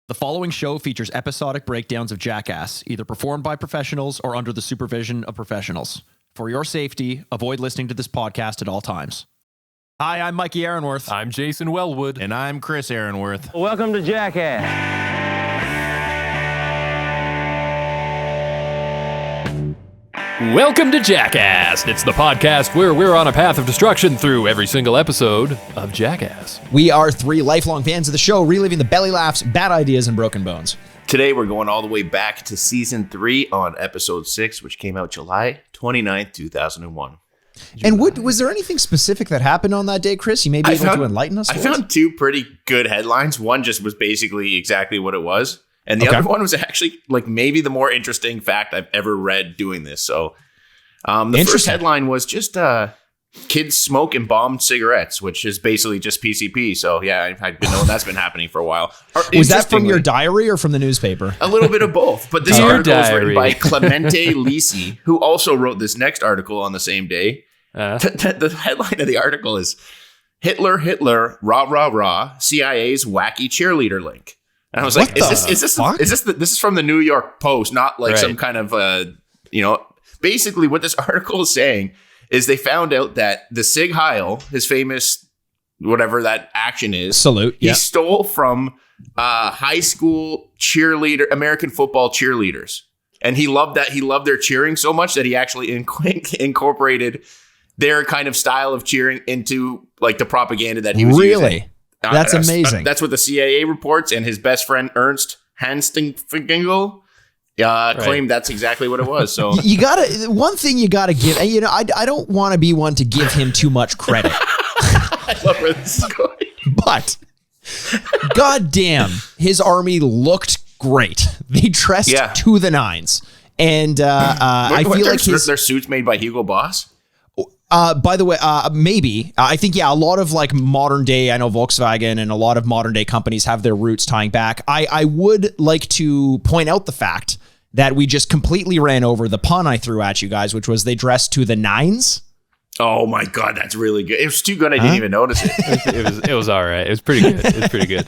The following show features episodic breakdowns of Jackass, either performed by professionals or under the supervision of professionals. For your safety, avoid listening to this podcast at all times. Hi, I'm Mikey Aaronworth. I'm Jason Wellwood. And I'm Chris Aaronworth. Welcome to Jackass. Welcome to Jackast. It's the podcast where we're on a path of destruction through every single episode of Jackass. We are three lifelong fans of the show, reliving the belly laughs, bad ideas, and broken bones. Today we're going all the way back to season 3 on episode 6, which came out July 29th, 2001. And was there anything specific that happened on that day, Chris? You may be able to enlighten us? I found two pretty good headlines. One just was basically exactly what it was. And the other one was actually like maybe the more interesting fact I've ever read doing this. So the first headline was just kids smoke and bomb cigarettes, which is basically just PCP. So yeah, I've been knowing that's been happening for a while. Was that from your diary or from the newspaper? A little bit of both. But this article is written by Clemente Lisi, who also wrote this next article on the same day. The headline of the article is Hitler, rah, rah, rah, CIA's wacky cheerleader link. And I was like, is this from the New York Post, not like some kind of, basically what this article is saying is they found out that the Sig Heil, his famous, whatever that action is, salute, he stole from high school American football cheerleaders. And he loved that. He loved their cheering so much that he actually incorporated their kind of style of cheering into like the propaganda that he was using. That's amazing. That's what the CIA reports, and his best friend Ernst Hanstinger claimed that's exactly what it was. So one thing you gotta give, and I don't want to be one to give him too much credit. I love where this is going, but goddamn, his army looked great. They dressed to the nines, and I feel like their suits made by Hugo Boss. By the way, maybe. I think, a lot of like modern day, I know Volkswagen and a lot of modern day companies have their roots tying back. I would like to point out the fact that we just completely ran over the pun I threw at you guys, which was they dressed to the nines. Oh my God, that's really good. It was too good I didn't even notice it. It was all right. It was pretty good.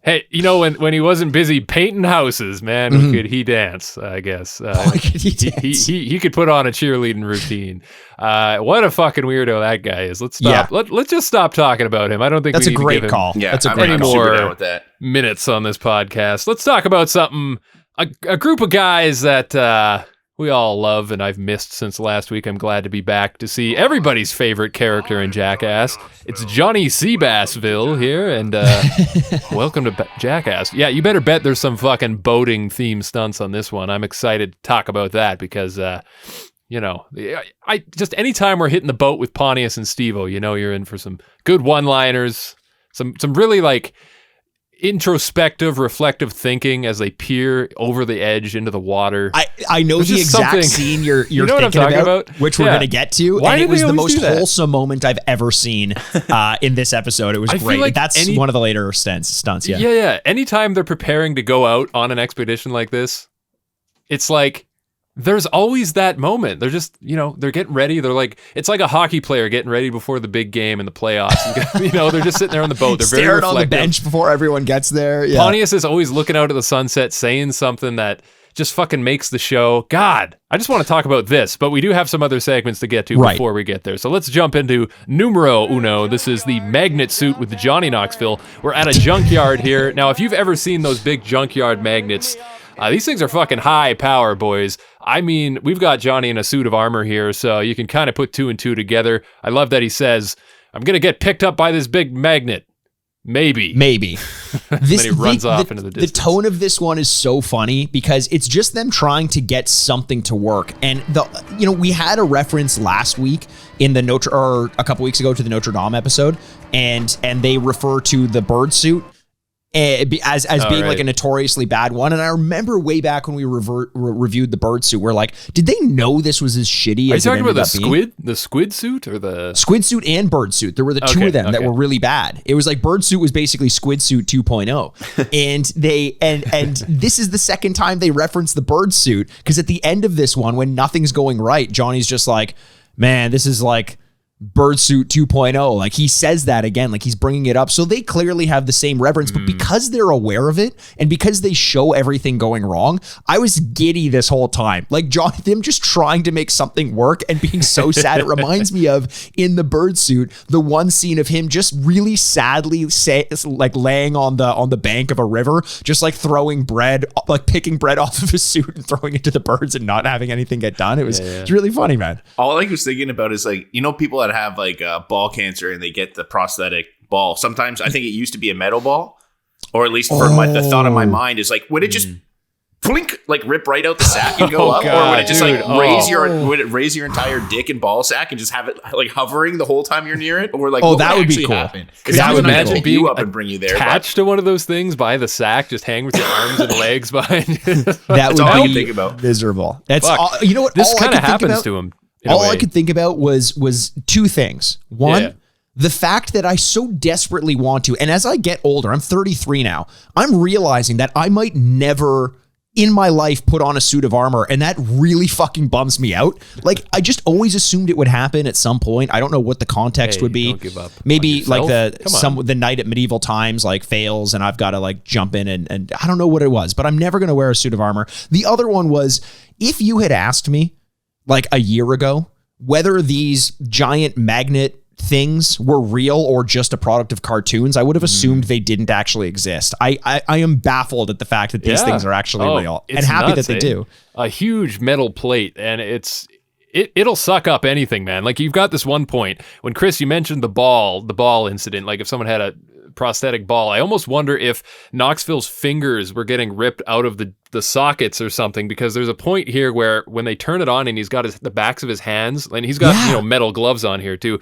Hey, when he wasn't busy painting houses, man, could he dance? I guess. Could he dance? He could put on a cheerleading routine. What a fucking weirdo that guy is. Let's stop. Let's just stop talking about him. I don't think that's we need a great to give call. him That's any more minutes on this podcast. Let's talk about something. A group of guys that we all love and I've missed since last week. I'm glad to be back to see everybody's favorite character in Jackass. It's Johnny Seabassville here, and welcome to Jackass. Yeah, you better bet there's some fucking boating themed stunts on this one. I'm excited to talk about that because, I just anytime we're hitting the boat with Pontius and Stevo, you're in for some good one-liners, some really like introspective, reflective thinking as they peer over the edge into the water. I know the exact scene you're thinking about, which we're going to get to. And it was the most wholesome moment I've ever seen in this episode. It was great. Like that's one of the later stunts. Yeah. Anytime they're preparing to go out on an expedition like this, it's like there's always that moment. They're just, they're getting ready. They're like, it's like a hockey player getting ready before the big game in the playoffs. They're just sitting there on the boat. They're very reflective. Staring on the bench before everyone gets there. Yeah. Pontius is always looking out at the sunset, saying something that just fucking makes the show. God, I just want to talk about this, but we do have some other segments to get to before we get there. So let's jump into numero uno. This is the magnet suit with Johnny Knoxville. We're at a junkyard here. Now, if you've ever seen those big junkyard magnets, these things are fucking high power, boys. I mean, we've got Johnny in a suit of armor here, so you can kind of put two and two together. I love that he says, I'm going to get picked up by this big magnet. Maybe. Then he runs off into the distance. The tone of this one is so funny because it's just them trying to get something to work. And we had a reference last week in the a couple weeks ago to the Notre Dame episode, and they refer to the bird suit as being like a notoriously bad one. And I remember way back when we reviewed the bird suit, we're like, did they know this was as shitty as it ended up being? Are you talking about the squid suit or the squid suit and bird suit? There were the two of them that were really bad. It was like bird suit was basically squid suit 2.0. And and this is the second time they reference the bird suit, because at the end of this one, when nothing's going right, Johnny's just like, man, this is like Birdsuit 2.0. Like he says that again, like he's bringing it up. So they clearly have the same reverence, but because they're aware of it and because they show everything going wrong, I was giddy this whole time. Like them just trying to make something work and being so sad. It reminds me of in the Birdsuit, the one scene of him just really sadly like laying on the bank of a river, just like throwing bread, like picking bread off of his suit and throwing it to the birds and not having anything get done. It was it's really funny, man. All I was thinking about is like, people that have like ball cancer and they get the prosthetic ball. Sometimes I think it used to be a metal ball, or at least for the thought of my mind is like, would it just blink, like rip right out the sack and go up, or would it just would it raise your entire dick and ball sack and just have it like hovering the whole time you're near it, or like that would be cool. That would imagine pick you up and bring you there, attached to one of those things by the sack, just hang with your arms and legs behind you. That would all I think about. Miserable. That's all, you know what this kind of happens to him. All I could think about was two things. One, the fact that I so desperately want to, and as I get older, I'm 33 now, I'm realizing that I might never in my life put on a suit of armor, and that really fucking bums me out. Like, I just always assumed it would happen at some point. I don't know what the context would be. Don't give up. Maybe like the night at medieval times like fails and I've got to like jump in and I don't know what it was, but I'm never going to wear a suit of armor. The other one was, if you had asked me like a year ago whether these giant magnet things were real or just a product of cartoons, I would have assumed they didn't actually exist. I am baffled at the fact that these things are actually real, and happy that they do. A huge metal plate, and it'll suck up anything, man. Like, you've got this one point when Chris, you mentioned the ball incident. Like, if someone had a prosthetic ball, I almost wonder if Knoxville's fingers were getting ripped out of the sockets or something, because there's a point here where when they turn it on and he's got the backs of his hands, and he's got metal gloves on here too,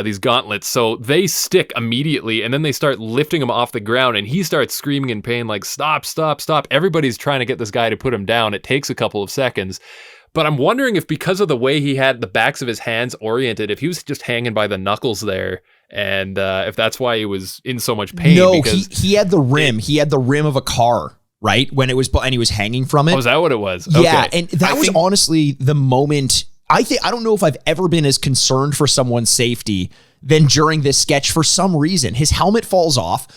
these gauntlets, so they stick immediately, and then they start lifting him off the ground and he starts screaming in pain like, stop. Everybody's trying to get this guy to put him down. It takes a couple of seconds. But I'm wondering if, because of the way he had the backs of his hands oriented, if he was just hanging by the knuckles there, and if that's why he was in so much pain. No, he had the rim. He had the rim of a car, right? When it was, and he was hanging from it. Oh, is that what it was? Yeah, okay. and that was honestly the moment. I don't know if I've ever been as concerned for someone's safety than during this sketch. For some reason, his helmet falls off.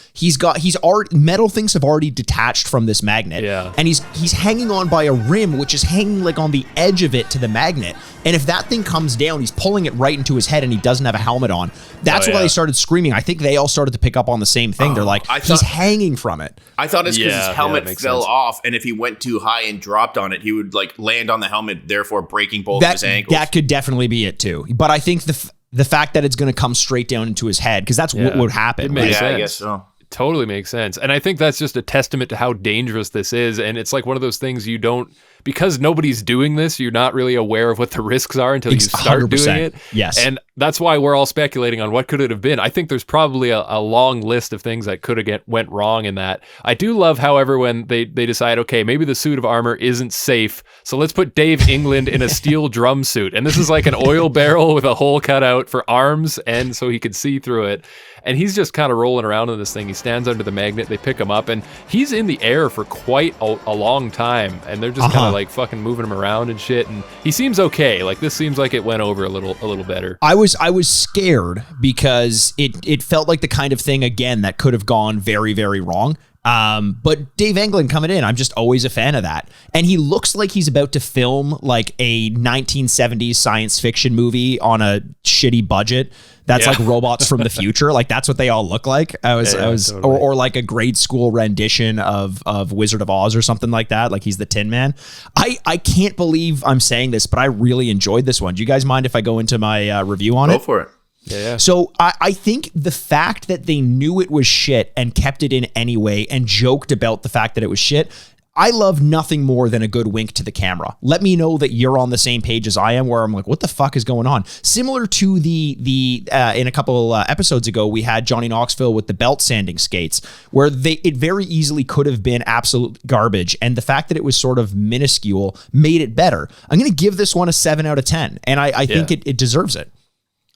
Metal things have already detached from this magnet. Yeah. And he's hanging on by a rim, which is hanging like on the edge of it to the magnet. And if that thing comes down, he's pulling it right into his head and he doesn't have a helmet on. That's why they started screaming. I think they all started to pick up on the same thing. They're like, he's hanging from it. I thought it's because his helmet fell off, and if he went too high and dropped on it, he would like land on the helmet, therefore breaking both of his ankles. That could definitely be it too. But I think the fact that it's going to come straight down into his head, because that's what would happen. It makes sense. I guess so. It totally makes sense. And I think that's just a testament to how dangerous this is. And it's like one of those things you don't, because nobody's doing this, you're not really aware of what the risks are until you start 100%. Doing it. Yes. And that's why we're all speculating on what could it have been. I think there's probably a long list of things that could have went wrong in that. I do love, however, when they decide, okay, maybe the suit of armor isn't safe, so let's put Dave England in a steel drum suit. And this is like an oil barrel with a hole cut out for arms, and so he could see through it. And he's just kind of rolling around in this thing. He stands under the magnet, they pick him up, and he's in the air for quite a long time. And they're just kind of like fucking moving him around and shit. And he seems okay. Like, this seems like it went over a little better. I was scared because it felt like the kind of thing, again, that could have gone very, very wrong. But Dave England coming in, I'm just always a fan of that. And he looks like he's about to film like a 1970s science fiction movie on a shitty budget. That's like robots from the future. Like, that's what they all look like. Totally. or like a grade school rendition of Wizard of Oz or something like that. Like, he's the Tin Man. I can't believe I'm saying this, but I really enjoyed this one. Do you guys mind if I go into my review on it? Go for it. Yeah. So I think the fact that they knew it was shit and kept it in anyway and joked about the fact that it was shit, I love nothing more than a good wink to the camera. Let me know that you're on the same page as I am, where I'm like, what the fuck is going on? Similar to the in a couple episodes ago, we had Johnny Knoxville with the belt sanding skates, where it very easily could have been absolute garbage. And the fact that it was sort of minuscule made it better. I'm going to give this one a 7 out of 10. And I think it deserves it.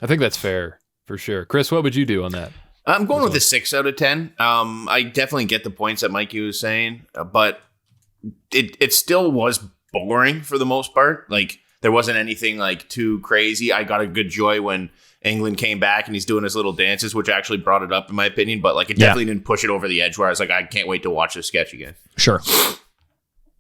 I think that's fair, for sure. Chris, what would you do on that? I'm going with a 6 out of 10. I definitely get the points that Mikey was saying, but it still was boring for the most part. Like, there wasn't anything like too crazy. I got a good joy when England came back and he's doing his little dances, which actually brought it up in my opinion. But like it definitely didn't push it over the edge where I was like, I can't wait to watch this sketch again. Sure.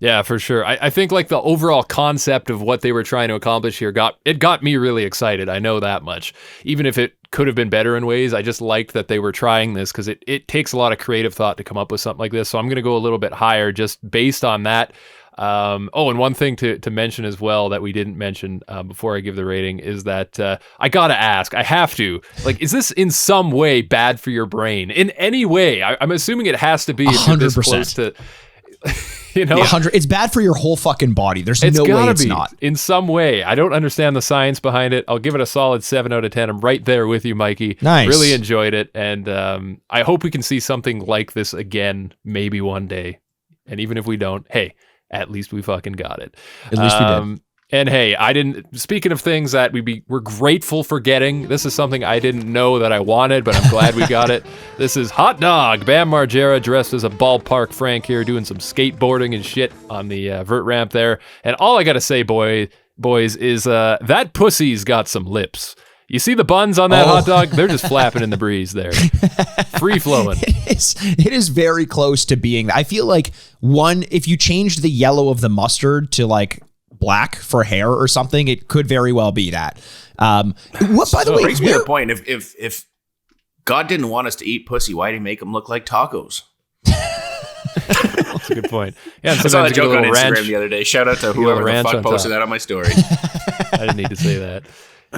Yeah, for sure. I think like the overall concept of what they were trying to accomplish here got me really excited. I know that much. Even if it could have been better in ways, I just liked that they were trying this because it takes a lot of creative thought to come up with something like this. So I'm going to go a little bit higher just based on that. And one thing to mention as well that we didn't mention before I give the rating is that I gotta ask, I have to, like, is this in some way bad for your brain? In any way? I'm assuming it has to be. 100%. You know, 100. It's bad for your whole fucking body. There's no way it's not. In some way. I don't understand the science behind it. I'll give it a solid 7 out of 10. I'm right there with you, Mikey. Nice. Really enjoyed it. And I hope we can see something like this again, maybe one day. And even if we don't, hey, at least we fucking got it. At least we did. And hey, speaking of things that we're grateful for getting, this is something I didn't know that I wanted, but I'm glad we got it. This is Hot Dog. Bam Margera dressed as a ballpark Frank here doing some skateboarding and shit on the vert ramp there. And all I got to say, boys, is that pussy's got some lips. You see the buns on that hot dog? They're just flapping in the breeze there. Free flowing. It is very close to being. I feel like if you changed the yellow of the mustard to like black for hair or something, it could very well be that. What, by the way, brings me to the point. If God didn't want us to eat pussy, why did he make them look like tacos? That's a good point. Yeah, I saw that joke on Instagram the other day. Shout out to whoever the fuck posted that on my story. I didn't need to say that.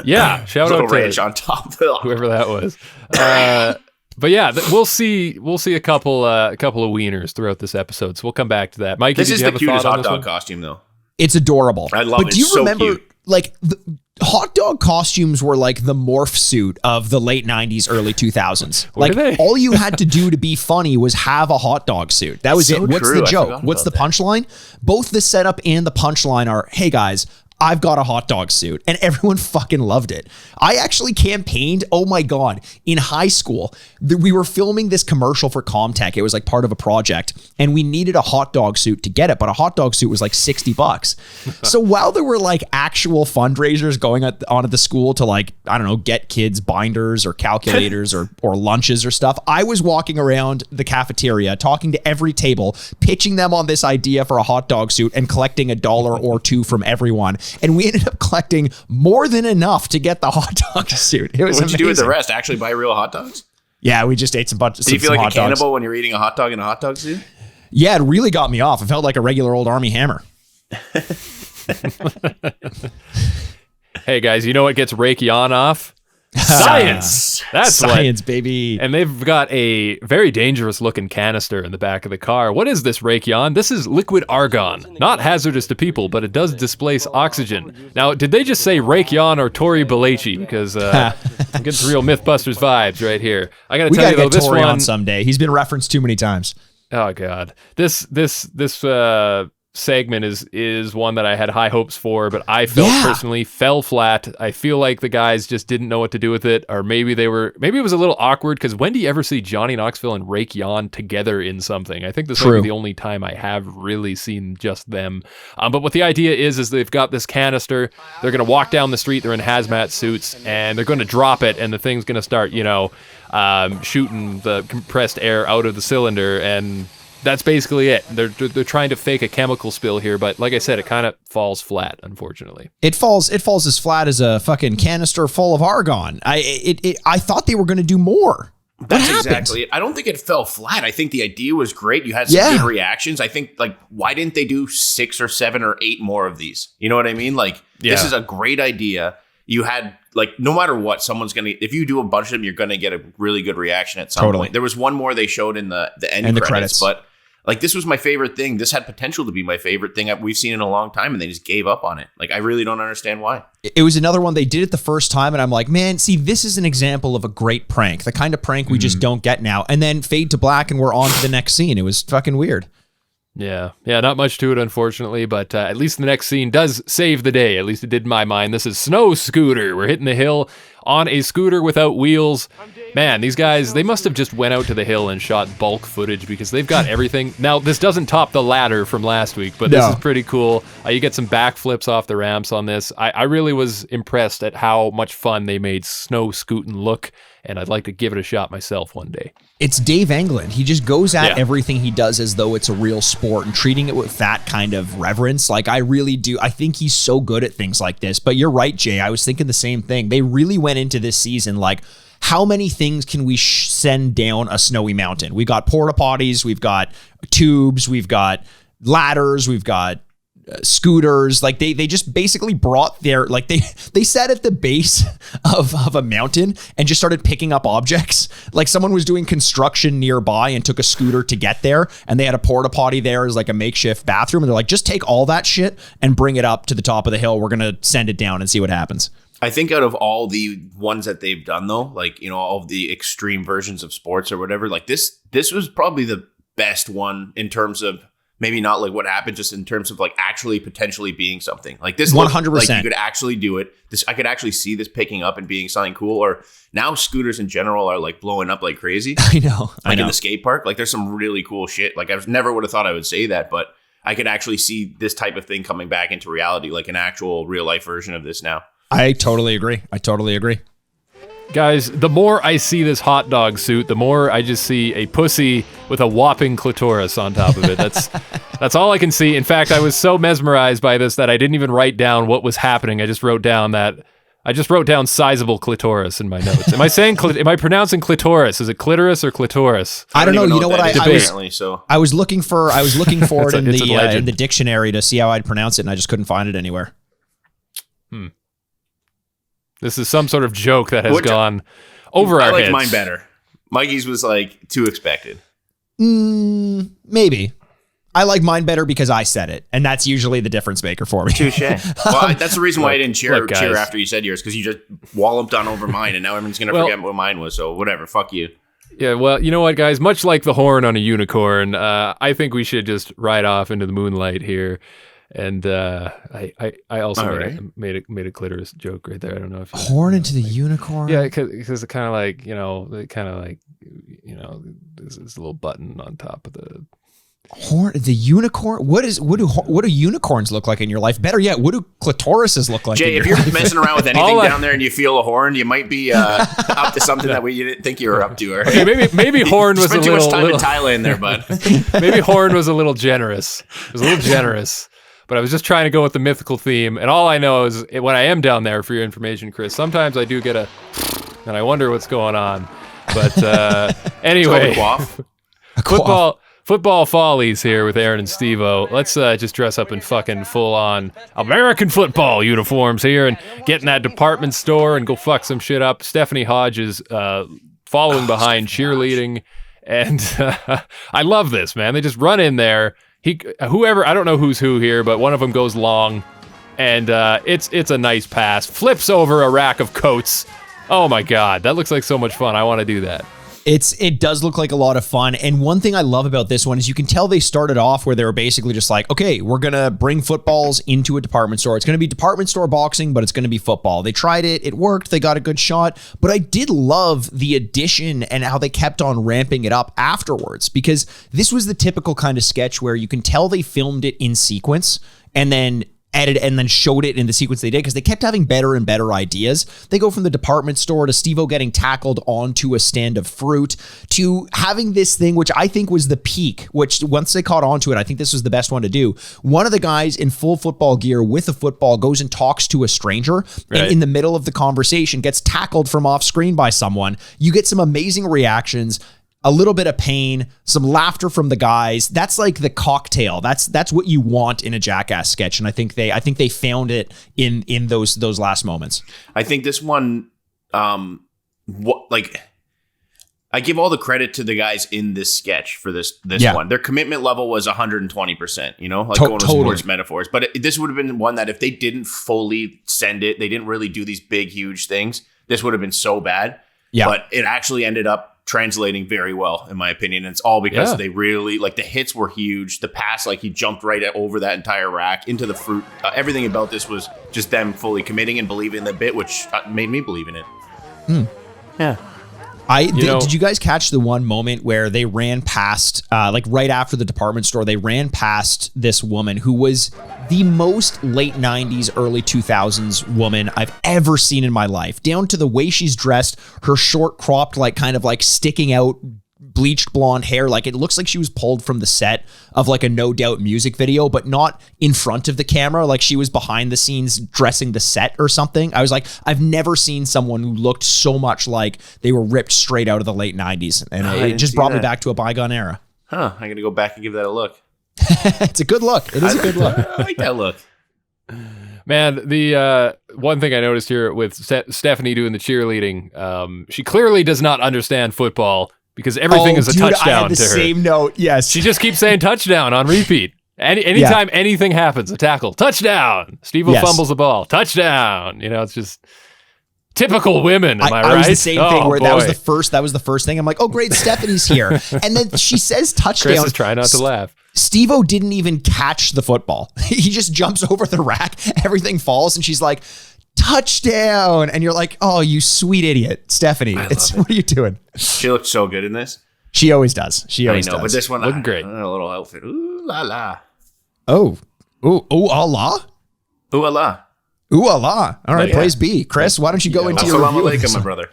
Yeah, shout out to ranch on top. Whoever that was. But yeah, we'll see a couple of wieners throughout this episode. So we'll come back to that. Mikey, this is the cutest hot dog costume, though. It's adorable. I love it. But do you so remember, cute. like, the hot dog costumes were like the morph suit of the late 90s, early 2000s. Like, all you had to do to be funny was have a hot dog suit. That was it. What's the joke? What's the punchline? Both the setup and the punchline are, hey, guys, I've got a hot dog suit, and everyone fucking loved it. I actually campaigned, oh my God, in high school. We were filming this commercial for Comtech. It was like part of a project, and we needed a hot dog suit to get it, but a hot dog suit was like $60. So while there were like actual fundraisers going on at the school to like, I don't know, get kids binders or calculators or lunches or stuff, I was walking around the cafeteria, talking to every table, pitching them on this idea for a hot dog suit and collecting $1 or $2 from everyone. And we ended up collecting more than enough to get the hot dog suit. It was amazing. What'd you do with the rest? Actually buy real hot dogs? Yeah, we just ate some bunch. Did you feel like a cannibal when you're eating a hot dog in a hot dog suit? Yeah, it really got me off. I felt like a regular old Army Hammer. Hey guys, you know what gets Raytheon off? Science. That's science, baby. And they've got a very dangerous looking canister in the back of the car. What is this, Raytheon? This is liquid argon. Not hazardous to people, but it does displace oxygen. Now, did they just say Raytheon or Tory Belleci? Because I'm getting some real Mythbusters vibes right here. I got to tell you though, this one on someday. He's been referenced too many times. Oh God, this segment is one that I had high hopes for, but I felt personally fell flat. I feel like the guys just didn't know what to do with it, or maybe it was a little awkward, because when do you ever see Johnny Knoxville and Raytheon together in something? I think this might be the only time I have really seen just them. But what the idea is they've got this canister, they're going to walk down the street, they're in hazmat suits, and they're going to drop it, and the thing's going to start, shooting the compressed air out of the cylinder, and that's basically it. They're trying to fake a chemical spill here, but like I said, it kind of falls flat, unfortunately. It falls as flat as a fucking canister full of argon. I thought they were going to do more. That's exactly it. I don't think it fell flat. I think the idea was great. You had some good reactions. I think, like, why didn't they do 6 or 7 or 8 more of these? You know what I mean? Like, this is a great idea. You had, like, no matter what, someone's going to, if you do a bunch of them, you're going to get a really good reaction at some point. There was one more they showed in the end credits, but like, this was my favorite thing. This had potential to be my favorite thing we've seen in a long time, and they just gave up on it. Like, I really don't understand why. It was another one they did it the first time, and I'm like, man, see, this is an example of a great prank. The kind of prank we just don't get now. And then fade to black, and we're on to the next scene. It was fucking weird. Yeah, not much to it, unfortunately, but at least the next scene does save the day. At least it did in my mind. This is Snow Scooter. We're hitting the hill. on a scooter without wheels. Man, these guys, they must have just went out to the hill and shot bulk footage because they've got everything. Now, this doesn't top the ladder from last week, but this is pretty cool. You get some backflips off the ramps on this. I really was impressed at how much fun they made snow scooting look, and I'd like to give it a shot myself one day. It's Dave Englund. He just goes at everything he does as though it's a real sport and treating it with that kind of reverence. Like, I really do. I think he's so good at things like this. But you're right, Jay. I was thinking the same thing. They really went into this season like, how many things can we send down a snowy mountain? We got porta potties, we've got tubes, we've got ladders, we've got scooters. Like they just basically brought their, like they sat at the base of a mountain and just started picking up objects. Like someone was doing construction nearby and took a scooter to get there, and they had a porta potty there as like a makeshift bathroom, and they're like, just take all that shit and bring it up to the top of the hill. We're gonna send it down and see what happens. I think out of all the ones that they've done, though, like, you know, all of the extreme versions of sports or whatever, like this was probably the best one in terms of maybe not like what happened, just in terms of like actually potentially being something. Like this 100%. Like you could actually do it. I could actually see this picking up and being something cool. Or now scooters in general are like blowing up like crazy. I know. Like in the skate park, like there's some really cool shit. Like I never would have thought I would say that, but I could actually see this type of thing coming back into reality, like an actual real life version of this now. I totally agree. Guys, the more I see this hot dog suit, the more I just see a pussy with a whopping clitoris on top of it. That's all I can see. In fact, I was so mesmerized by this that I didn't even write down what was happening. I just wrote down sizable clitoris in my notes. Am I pronouncing clitoris? Is it clitoris or clitoris? I don't know. You know what? I was looking for it in the dictionary to see how I'd pronounce it, and I just couldn't find it anywhere. This is some sort of joke that has gone over our heads. I like mine better. Mikey's was like too expected. Maybe. I like mine better because I said it, and that's usually the difference maker for me. Touche. Well, that's the reason why I didn't cheer after you said yours, because you just walloped on over mine, and now everyone's going to forget what mine was, so whatever, fuck you. Yeah, well, you know what, guys? Much like the horn on a unicorn, I think we should just ride off into the moonlight here. And I also made a clitoris joke right there. I don't know if you horn into the unicorn. Yeah, because it kind of like there's this little button on top of the horn. The unicorn. What do unicorns look like in your life? Better yet, what do clitorises look like? Jay, if you're messing around with anything down there and you feel a horn, you might be up to something that you didn't think you were up to. Right? Okay, maybe horn was a little. Spent too much time in Thailand there, bud. Maybe horn was a little generous. It was a little generous. But I was just trying to go with the mythical theme. And all I know is when I am down there, for your information, Chris, sometimes I do get and I wonder what's going on. But anyway, football follies here with Ehren and Stevo. Let's just dress up in fucking full-on American football uniforms here and get in that department store and go fuck some shit up. Stephanie Hodge is following behind, cheerleading. And I love this, man. They just run in there. Whoever, I don't know who's who here, but one of them goes long, and it's a nice pass. Flips over a rack of coats. Oh my God, that looks like so much fun. I want to do that. It does look like a lot of fun. And one thing I love about this one is you can tell they started off where they were basically just like, okay, we're going to bring footballs into a department store. It's going to be department store boxing, but it's going to be football. They tried it. It worked. They got a good shot. But I did love the addition and how they kept on ramping it up afterwards, because this was the typical kind of sketch where you can tell they filmed it in sequence and then edited and then showed it in the sequence they did, because they kept having better and better ideas. They go from the department store to Steve-O getting tackled onto a stand of fruit to having this thing, which I think was the peak, which once they caught onto it, I think this was the best one to do. One of the guys in full football gear with a football goes and talks to a stranger, and in the middle of the conversation gets tackled from off screen by someone. You get some amazing reactions, a little bit of pain, some laughter from the guys. That's like the cocktail. That's what you want in a Jackass sketch, and I think they found it in those last moments. I think this one, I give all the credit to the guys in this sketch for this one. Their commitment level was 120%. You know, like going with sports metaphors. But this would have been one that if they didn't fully send it, they didn't really do these big, huge things, this would have been so bad. Yeah. But it actually ended up translating very well, in my opinion. And it's all because they really, like, the hits were huge. The pass, like, he jumped right over that entire rack into the fruit. Everything about this was just them fully committing and believing in the bit, which made me believe in it. Yeah. Did you guys catch the one moment where they ran past, like right after the department store, they ran past this woman who was the most late 90s, early 2000s woman I've ever seen in my life, down to the way she's dressed, her short cropped, like kind of like sticking out bleached blonde hair. Like it looks like she was pulled from the set of like a No Doubt music video, but not in front of the camera. Like she was behind the scenes dressing the set or something. I was like, I've never seen someone who looked so much like they were ripped straight out of the late 90s. And it just brought me back to a bygone era. Huh. I'm going to go back and give that a look. It's a good look. It is a good look. I like that look. Man, the one thing I noticed here with Stephanie doing the cheerleading, she clearly does not understand football because everything is a touchdown I had the to her. Same note, yes. She just keeps saying touchdown on repeat. Anytime anything happens, a tackle, touchdown. Steve-O fumbles the ball, touchdown. You know, it's just typical women. Am I right? I was the same thing where that was the first thing. I'm like, oh great, Stephanie's here, and then she says touchdown. Chris is trying not to laugh. Steve-O didn't even catch the football. He just jumps over the rack. Everything falls, and she's like, touchdown. And you're like, oh, you sweet idiot, Stephanie. What are you doing? She looked so good in this. She always does. She always does. But this one, looking great. A little outfit. Ooh la la. Oh, Allah. Ooh la. Ooh Allah. All right, praise be. Chris, why don't you go into your review? Assalamu alaikum, my brother.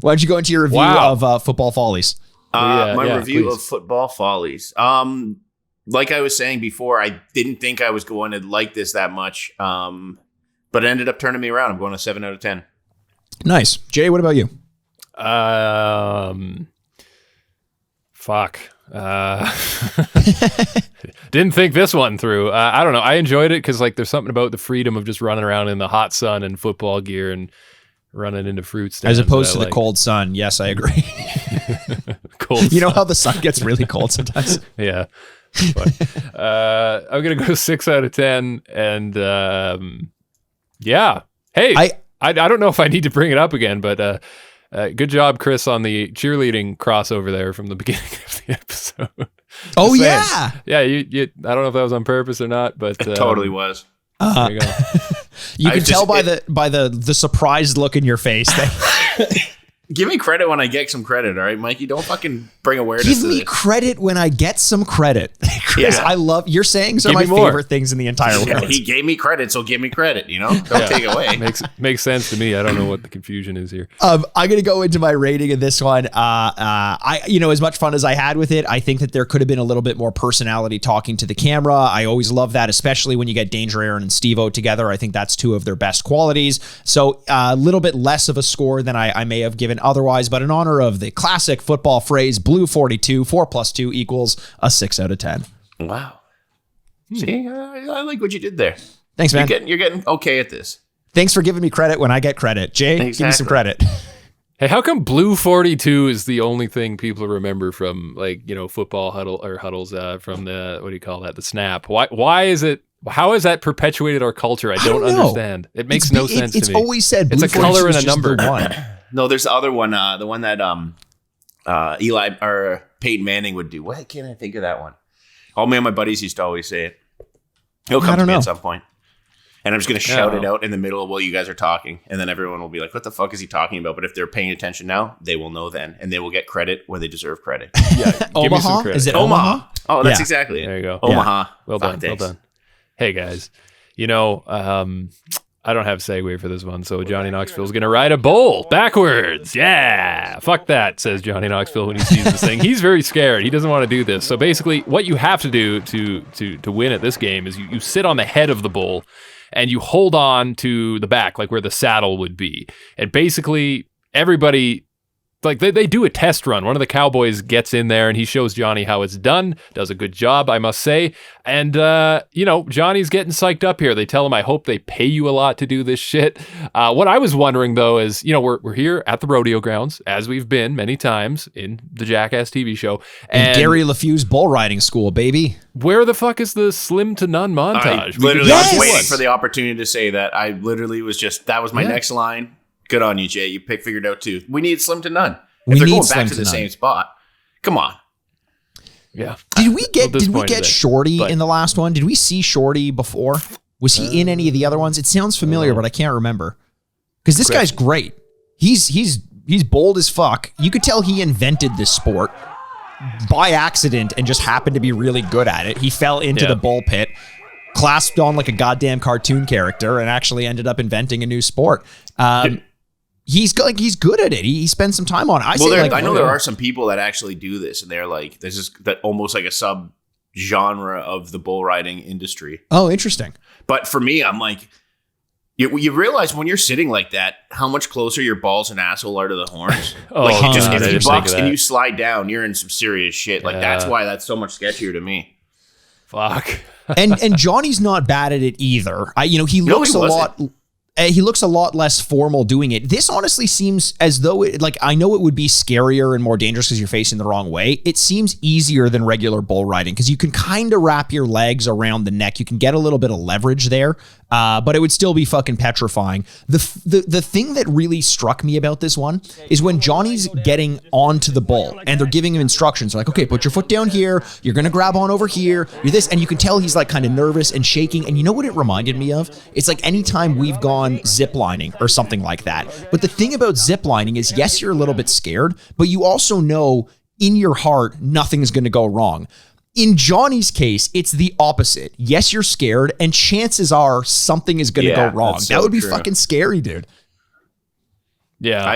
Why don't you go into your review of Football Follies? My review of Football Follies. Like I was saying before, I didn't think I was going to like this that much, but it ended up turning me around. I'm going to 7 out of 10. Nice. Jay, what about you? Fuck. Didn't think this one through. I don't know. I enjoyed it because like there's something about the freedom of just running around in the hot sun and football gear and running into fruit stands. As opposed to the cold sun. Yes, I agree. Cold you know how the sun gets really cold sometimes? Yeah. I'm going to go 6 out of 10. And yeah. Hey, I don't know if I need to bring it up again, but good job, Chris, on the cheerleading crossover there from the beginning of the episode. Oh, yeah. Yeah, you I don't know if that was on purpose or not, but it totally was. There you go. You can tell by the surprised look in your face. Give me credit when I get some credit, all right, Mikey? Don't fucking bring awareness to this. Give me credit when I get some credit. Chris, I love your sayings are my favorite things in the entire world. He gave me credit, so give me credit, you know? Don't take it away. Makes sense to me. I don't know what the confusion is here. I'm going to go into my rating of this one. As much fun as I had with it, I think that there could have been a little bit more personality talking to the camera. I always love that, especially when you get Danger Ehren and Stevo together. I think that's two of their best qualities. So a little bit less of a score than I may have given otherwise, but in honor of the classic football phrase, Blue 42, 4 + 2 = a 6 out of 10. Wow. See, I like what you did there. Thanks, man. You're getting okay at this. Thanks for giving me credit when I get credit. Jay, give me some credit. Hey, how come Blue 42 is the only thing people remember from, like, football huddles from the, what do you call that, the snap? Why is it? How has that perpetuated our culture? I don't understand. It makes no sense to me. It's always said Blue it's a color and a number. One. No, there's the other one, the one that Eli or Peyton Manning would do. Why can't I think of that one? All me and my buddies used to always say it. He'll come to me at some point. And I'm just going to shout it out in the middle of while you guys are talking. And then everyone will be like, what the fuck is he talking about? But if they're paying attention now, they will know then. And they will get credit where they deserve credit. Yeah, give me some credit. Is it Omaha? Oh, that's exactly it. There you go. Omaha. Yeah. Well done. Well done. Hey, guys. I don't have segue for this one, so Johnny Knoxville's going to ride a bull backwards. Yeah, fuck that, says Johnny Knoxville when he sees this thing. He's very scared. He doesn't want to do this. So basically, what you have to do to win at this game is you sit on the head of the bull and you hold on to the back, like where the saddle would be. And basically, everybody... Like they do a test run. One of the cowboys gets in there and he shows Johnny how it's done. Does a good job, I must say. And, Johnny's getting psyched up here. They tell him, I hope they pay you a lot to do this shit. What I was wondering, though, is, we're here at the rodeo grounds, as we've been many times in the Jackass TV show. And Gary LeFew's bull riding school, baby. Where the fuck is the slim to none montage? I literally was waiting for the opportunity to say that. I literally was that was my next line. Good on you, Jay. You figured out too. We need slim to none. If they're going back to the same spot, come on. Yeah. Did we get Shorty in the last one? Did we see Shorty before? Was he in any of the other ones? It sounds familiar, but I can't remember. Because this guy's great. He's bold as fuck. You could tell he invented this sport by accident and just happened to be really good at it. He fell into the bull pit, clasped on like a goddamn cartoon character, and actually ended up inventing a new sport. He's good at it. He spends some time on it. I know there are some people that actually do this, and they're like, this is that almost like a sub genre of the bull riding industry. Oh, interesting. But for me, I'm like, you realize when you're sitting like that, how much closer your balls and asshole are to the horns. If you box and you slide down, you're in some serious shit. Like that's why that's so much sketchier to me. Fuck. and Johnny's not bad at it either. He looks a lot. He looks a lot less formal doing it. This honestly seems as though I know it would be scarier and more dangerous because you're facing the wrong way. It seems easier than regular bull riding because you can kind of wrap your legs around the neck. You can get a little bit of leverage there, but it would still be fucking petrifying. The thing that really struck me about this one is when Johnny's getting onto the bull and they're giving him instructions. They're like, okay, put your foot down here. You're going to grab on over here. You're this. And you can tell he's like kind of nervous and shaking. And you know what it reminded me of? It's like anytime we've gone ziplining or something like that. But the thing about ziplining is, yes, you're a little bit scared, but you also know in your heart nothing is going to go wrong. In Johnny's case, it's the opposite. Yes, you're scared, and chances are something is going to go wrong. That would be fucking scary, dude. Yeah,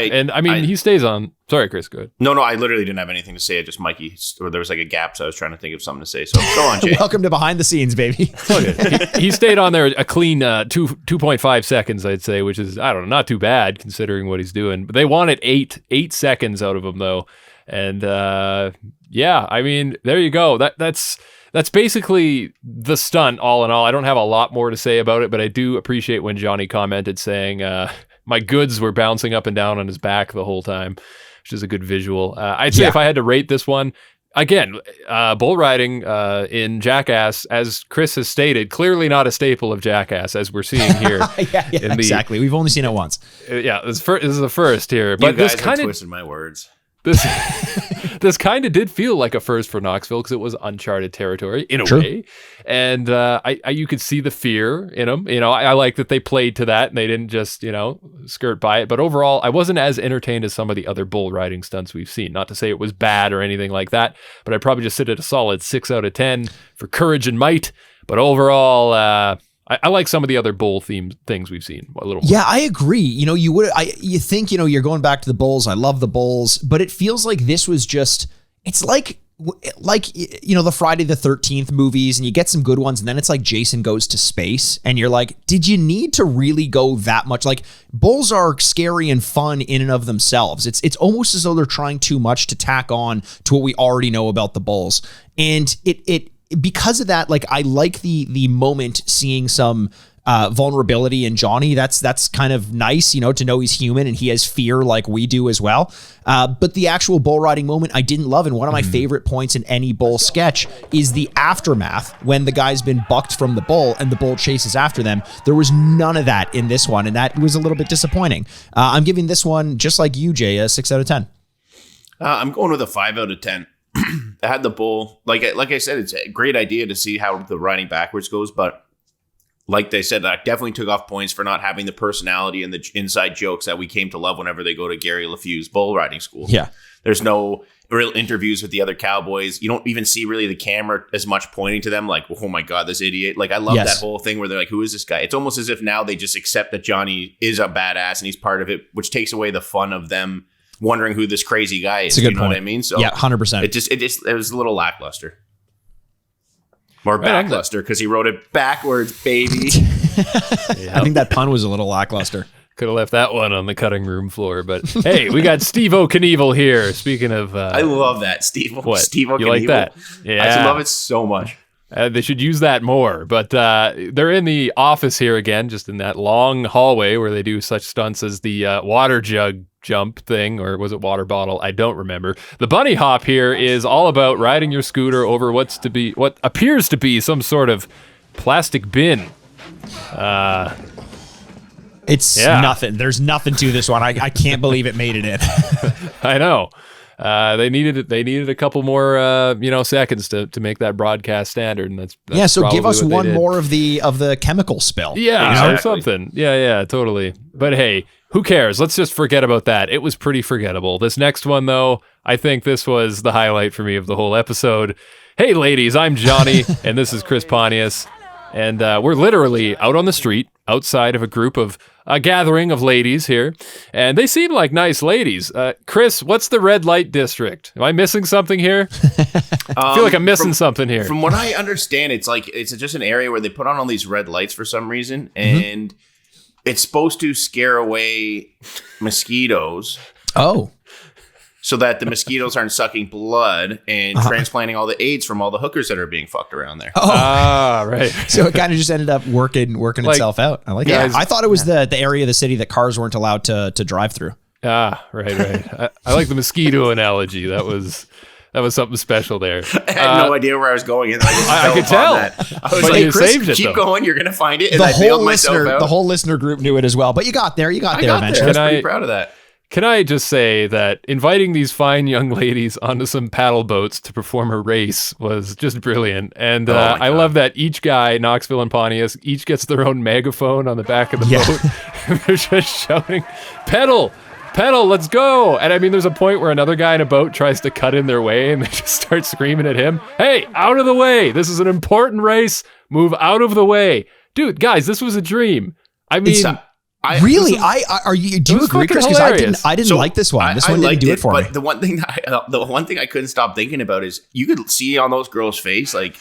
he stays on. Sorry, Chris, go ahead. No, I literally didn't have anything to say. It just Mikey, or there was like a gap, so I was trying to think of something to say. So go on, Jay. Welcome to behind the scenes, baby. he stayed on there a clean 2.5 seconds, I'd say, which is, I don't know, not too bad considering what he's doing. But they wanted 8 seconds out of him though, and there you go. That's basically the stunt all in all. I don't have a lot more to say about it, but I do appreciate when Johnny commented saying, my goods were bouncing up and down on his back the whole time, which is a good visual. I'd say if I had to rate this one, again, bull riding in Jackass, as Chris has stated, clearly not a staple of Jackass, as we're seeing here. Exactly. We've only seen it once. This is the first here. But this kind of twisted my words. This kind of did feel like a first for Knoxville because it was uncharted territory in a way, and you could see the fear in them. I like that they played to that and they didn't just skirt by it. But overall, I wasn't as entertained as some of the other bull riding stunts we've seen. Not to say it was bad or anything like that, but I'd probably just sit at a solid 6 out of 10 for courage and might. But overall, I like some of the other bull themed things we've seen a little more. Yeah, I agree. You think, you're going back to the bulls. I love the bulls, but it feels like this was just, it's like the Friday the 13th movies, and you get some good ones, and then it's like Jason Goes to Space, and you're like, did you need to really go that much? Like, bulls are scary and fun in and of themselves. It's almost as though they're trying too much to tack on to what we already know about the bulls. And because of that, like, I like the moment seeing some vulnerability in Johnny. That's kind of nice, to know he's human and he has fear like we do as well. But the actual bull riding moment I didn't love. And one of my favorite points in any bull sketch is the aftermath when the guy's been bucked from the bull and the bull chases after them. There was none of that in this one, and that was a little bit disappointing. I'm giving this one, just like you, Jay, a 6 out of 10. I'm going with a 5 out of 10. I had the bull, like I said, it's a great idea to see how the riding backwards goes, but like they said, I definitely took off points for not having the personality and the inside jokes that we came to love whenever they go to Gary LeFew's bull riding school. Yeah. There's no real interviews with the other cowboys. You don't even see really the camera as much pointing to them, like, oh my God, this idiot. Like, I love that whole thing where they're like, who is this guy? It's almost as if now they just accept that Johnny is a badass and he's part of it, which takes away the fun of them wondering who this crazy guy is. It's a good point. What I mean? So yeah, 100%. It was a little lackluster. More backluster because he wrote it backwards, baby. I think that pun was a little lackluster. Could have left that one on the cutting room floor, but hey, we got Stevo Knievel here. Speaking of, I love that Stevo. What? Stevo you Knievel. Like that? Yeah, I just love it so much. They should use that more, but they're in the office here again, just in that long hallway where they do such stunts as the water jug jump thing, or was it water bottle? I don't remember. The bunny hop here is all about riding your scooter over what appears to be some sort of plastic bin. It's nothing. There's nothing to this one. I can't believe it made it in. I know. They needed a couple more seconds to make that broadcast standard, and that's so give us one more of the chemical spill. Yeah, or something. Yeah, totally. But hey, Who cares? Let's just forget about that. It was pretty forgettable. This next one, though, I think this was the highlight for me of the whole episode. Hey, ladies, I'm Johnny, and this is Chris Pontius. And we're literally out on the street, outside of a gathering of ladies here. And they seem like nice ladies. Chris, what's the red light district? Am I missing something here? I feel like I'm missing something here. From what I understand, it's just an area where they put on all these red lights for some reason. And it's supposed to scare away mosquitoes. Oh. So that the mosquitoes aren't sucking blood and transplanting all the AIDS from all the hookers that are being fucked around there. Oh, right. So it kind of just ended up working like, itself out. I like that. I thought it was the area of the city that cars weren't allowed to drive through. Ah, right. I like the mosquito analogy. That was something special there. I had no idea where I was going. And I could tell. I was like, hey, Chris, keep going. You're going to find it. And I bailed myself out. The whole listener group knew it as well. But you got there. You got there eventually. I was pretty proud of that. Can I just say that inviting these fine young ladies onto some paddle boats to perform a race was just brilliant. And I love that each guy, Knoxville and Pontius, each gets their own megaphone on the back of the boat. They're just shouting, pedal, let's go. And I mean, there's a point where another guy in a boat tries to cut in their way and they just start screaming at him, hey, out of the way. This is an important race. Move out of the way. Dude, guys, this was a dream. I mean... Do you agree, Chris? Because I didn't like this one. This one didn't do it for me. But the one thing I couldn't stop thinking about is you could see on those girls' face, like,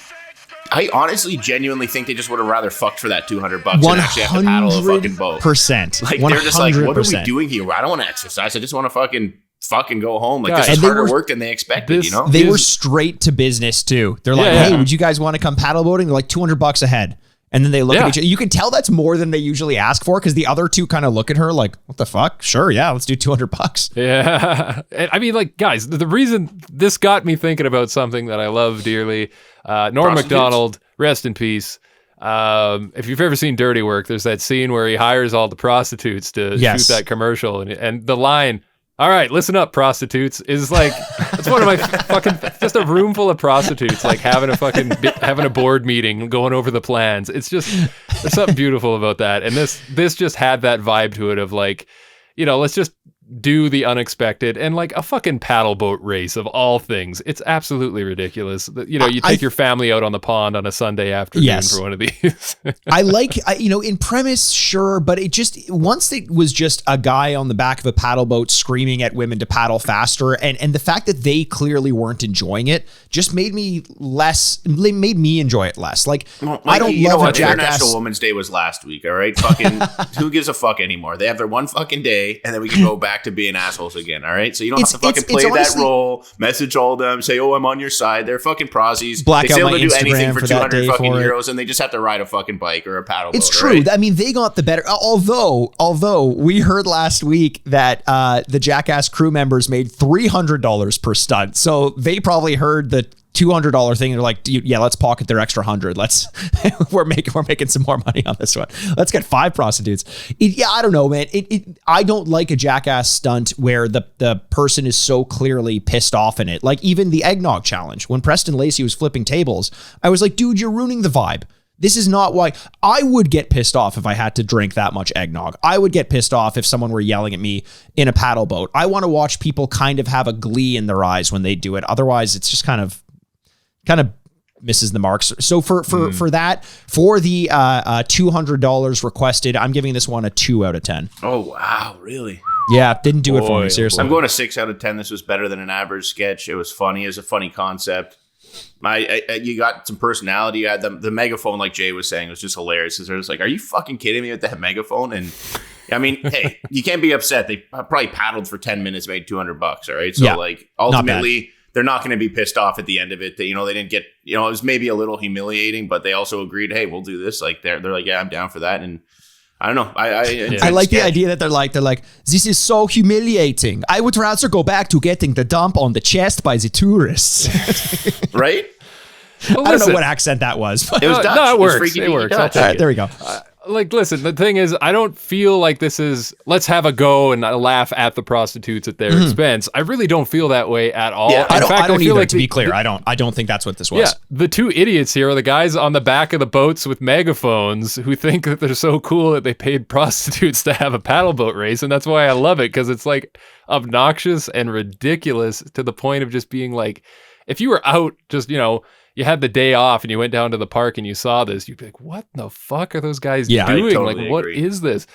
I honestly, genuinely think they just would have rather fucked for that $200 and actually have to paddle a fucking boat. Like, they're just like, what are we doing here? I don't want to exercise. I just want to fucking go home. Like, this is harder work than they expected, you know? They were straight to business, too. They're like, hey, would you guys want to come paddle boating? They're like, $200 a head. And then they look at each other. You can tell that's more than they usually ask for because the other two kind of look at her like, what the fuck? Sure, yeah, let's do $200. Yeah. And I mean, like, guys, the reason this got me thinking about something that I love dearly, Norm Macdonald, rest in peace. If you've ever seen Dirty Work, there's that scene where he hires all the prostitutes to shoot that commercial. And the line, all right, listen up, prostitutes, is like, it's one of my fucking, just a room full of prostitutes, like having a board meeting, going over the plans. It's just, there's something beautiful about that. And this just had that vibe to it of like, you know, let's just do the unexpected and like a fucking paddle boat race of all things. It's absolutely ridiculous. You know, you take your family out on the pond on a Sunday afternoon for one of these. In premise, sure, but once it was just a guy on the back of a paddle boat screaming at women to paddle faster, and the fact that they clearly weren't enjoying it just made me enjoy it less. Like, I don't love a Jackass. International Women's Day was last week, all right? Fucking, who gives a fuck anymore? They have their one fucking day, and then we can go back to being assholes again, all right? So you don't have to fucking play that role, message all of them, say, oh, I'm on your side. They're fucking prosies. They say they'll do anything for 200 fucking euros, and they just have to ride a fucking bike or a paddle boat. It's true. Right? I mean, they got the better. Although we heard last week that the Jackass crew members made $300 per stunt. So they probably heard the $200 thing. They're like, let's pocket their extra 100. We're making some more money on this one. Let's get 5 prostitutes. I don't know, man. I don't like a Jackass stunt where the person is so clearly pissed off in it. Like even the eggnog challenge when Preston Lacey was flipping tables, I was like, dude, you're ruining the vibe. This is not why. I would get pissed off if I had to drink that much eggnog. I would get pissed off if someone were yelling at me in a paddle boat. I want to watch people kind of have a glee in their eyes when they do it. Otherwise, it's just kind of misses the marks. So for the $200 requested, I'm giving this one a 2 out of 10. Oh, wow. Really? Yeah, didn't do it for me. Seriously. I'm going a 6 out of 10. This was better than an average sketch. It was funny. It was a funny concept. You got some personality. You had the megaphone, like Jay was saying, was just hilarious. Because they're just like, are you fucking kidding me with that megaphone? And I mean, hey, you can't be upset. They probably paddled for 10 minutes, made $200. All right. So like ultimately, they're not going to be pissed off at the end of it that, you know, they didn't get, you know, it was maybe a little humiliating, but they also agreed, hey, we'll do this. Like they're like, yeah, I'm down for that. And I don't know. I like the idea that they're like, this is so humiliating. I would rather go back to getting the dump on the chest by the tourists. Right? Well, I don't know what accent that was. But it was Dutch. No, it works. It works. All right, there we go. Like, listen, the thing is, I don't feel like this is, let's have a go and laugh at the prostitutes at their expense. I really don't feel that way at all. Yeah, I don't feel either, like to be clear. I don't think that's what this was. Yeah, the two idiots here are the guys on the back of the boats with megaphones who think that they're so cool that they paid prostitutes to have a paddle boat race. And that's why I love it, because it's like obnoxious and ridiculous to the point of just being like, if you were out just, you had the day off and you went down to the park and you saw this, you'd be like, what the fuck are those guys doing? Totally like, what agree. is this?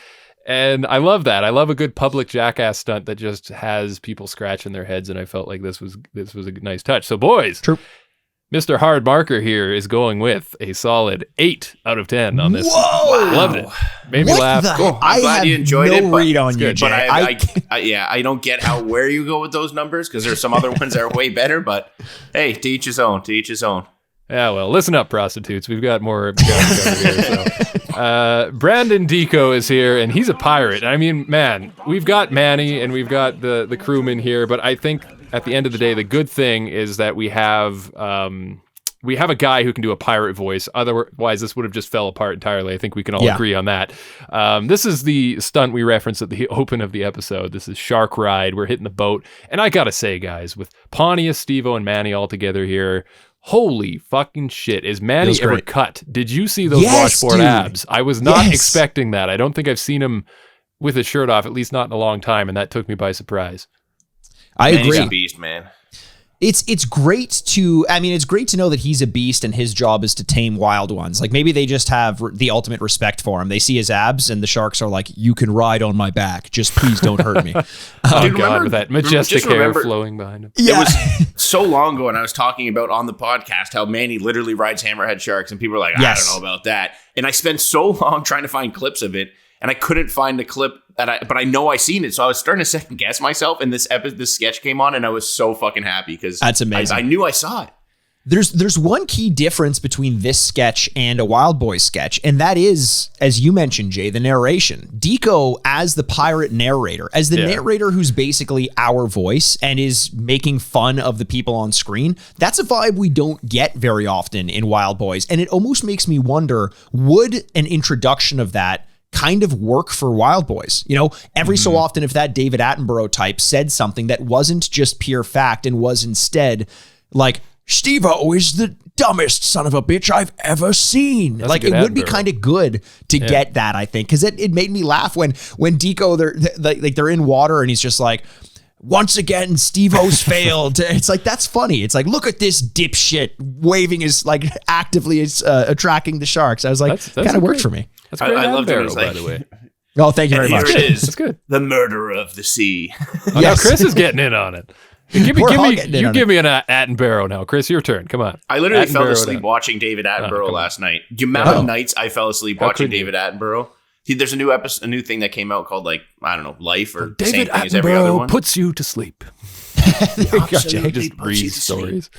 And I love that. I love a good public jackass stunt that just has people scratching their heads. And I felt like this was a nice touch. So boys, True. Mr. Hard Marker here is going with a solid 8 out of 10 on this. Whoa! Loved it. Made me laugh. Cool. I'm glad have you enjoyed no it. But, read on you, Jay. but I don't get where you go with those numbers, because there's some other ones that are way better. But hey, to each his own. To each his own. Yeah, well, listen up, prostitutes. We've got more guys over here. So. Brandon Deco is here, and he's a pirate. I mean, man, we've got Manny and we've got the crewman here, but I think at the end of the day, the good thing is that we have a guy who can do a pirate voice. Otherwise, this would have just fell apart entirely. I think we can all agree on that. This is the stunt we referenced at the open of the episode. This is Shark Ride. We're hitting the boat. And I got to say, guys, with Pontius, Steve-O, and Manny all together here, holy fucking shit. Is Manny ever cut? Did you see those washboard abs? I was not expecting that. I don't think I've seen him with his shirt off, at least not in a long time, and that took me by surprise. I agree. He's a beast, man. It's great to know that he's a beast and his job is to tame wild ones. Like, maybe they just have the ultimate respect for him. They see his abs and the sharks are like, you can ride on my back. Just please don't hurt me. God, with that majestic hair flowing behind him. Yeah. It was so long ago, and I was talking about on the podcast how Manny literally rides hammerhead sharks, and people were like, I don't know about that. And I spent so long trying to find clips of it, and I couldn't find the clip but I know I seen it, so I was starting to second guess myself. And this sketch came on, and I was so fucking happy because that's amazing. I knew I saw it. There's one key difference between this sketch and a Wild Boys sketch, and that is, as you mentioned, Jay, the narration. Deco as the pirate narrator, as the narrator who's basically our voice and is making fun of the people on screen. That's a vibe we don't get very often in Wild Boys, and it almost makes me wonder, would an introduction of that kind of work for Wild Boys? Every so often, if that David Attenborough type said something that wasn't just pure fact and was instead like, Steve-O is the dumbest son of a bitch I've ever seen. Like, it would be kind of good to get that, I think, because it made me laugh when Deco, they're in water and he's just like, once again, Steve-O's failed. It's like, that's funny. It's like, look at this dipshit waving his, like, actively is attracting the sharks. I was like, that kind of worked for me. That's great. I love Barrel, by the way. Oh, thank you very much. Here it is. That's good. The murderer of the sea. Now Chris is getting in on it. Give me an Attenborough now. Chris, your turn. Come on. I literally fell asleep watching David Attenborough last night. The amount of nights I fell asleep watching David Attenborough. See, there's a new thing that came out called, like, I don't know, Life or David same thing as every other one. Puts you to sleep. Just breathes stories.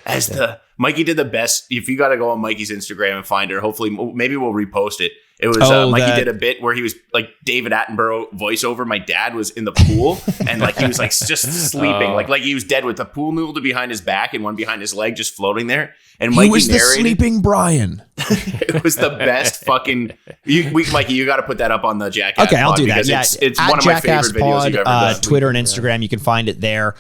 As the Mikey did the best. If you got to go on Mikey's Instagram and find her, hopefully, maybe we'll repost it. It was Mikey did a bit where he was like David Attenborough voiceover. My dad was in the pool and like he was like just sleeping, like he was dead with a pool noodle behind his back and one behind his leg, just floating there. And Mikey was the narrated. sleeping Brian. It was the best fucking. Mikey, you got to put that up on the Jackass. Okay, I'll do that. Yeah, it's one of my favorite videos you've ever done. Twitter and Instagram, you can find it there.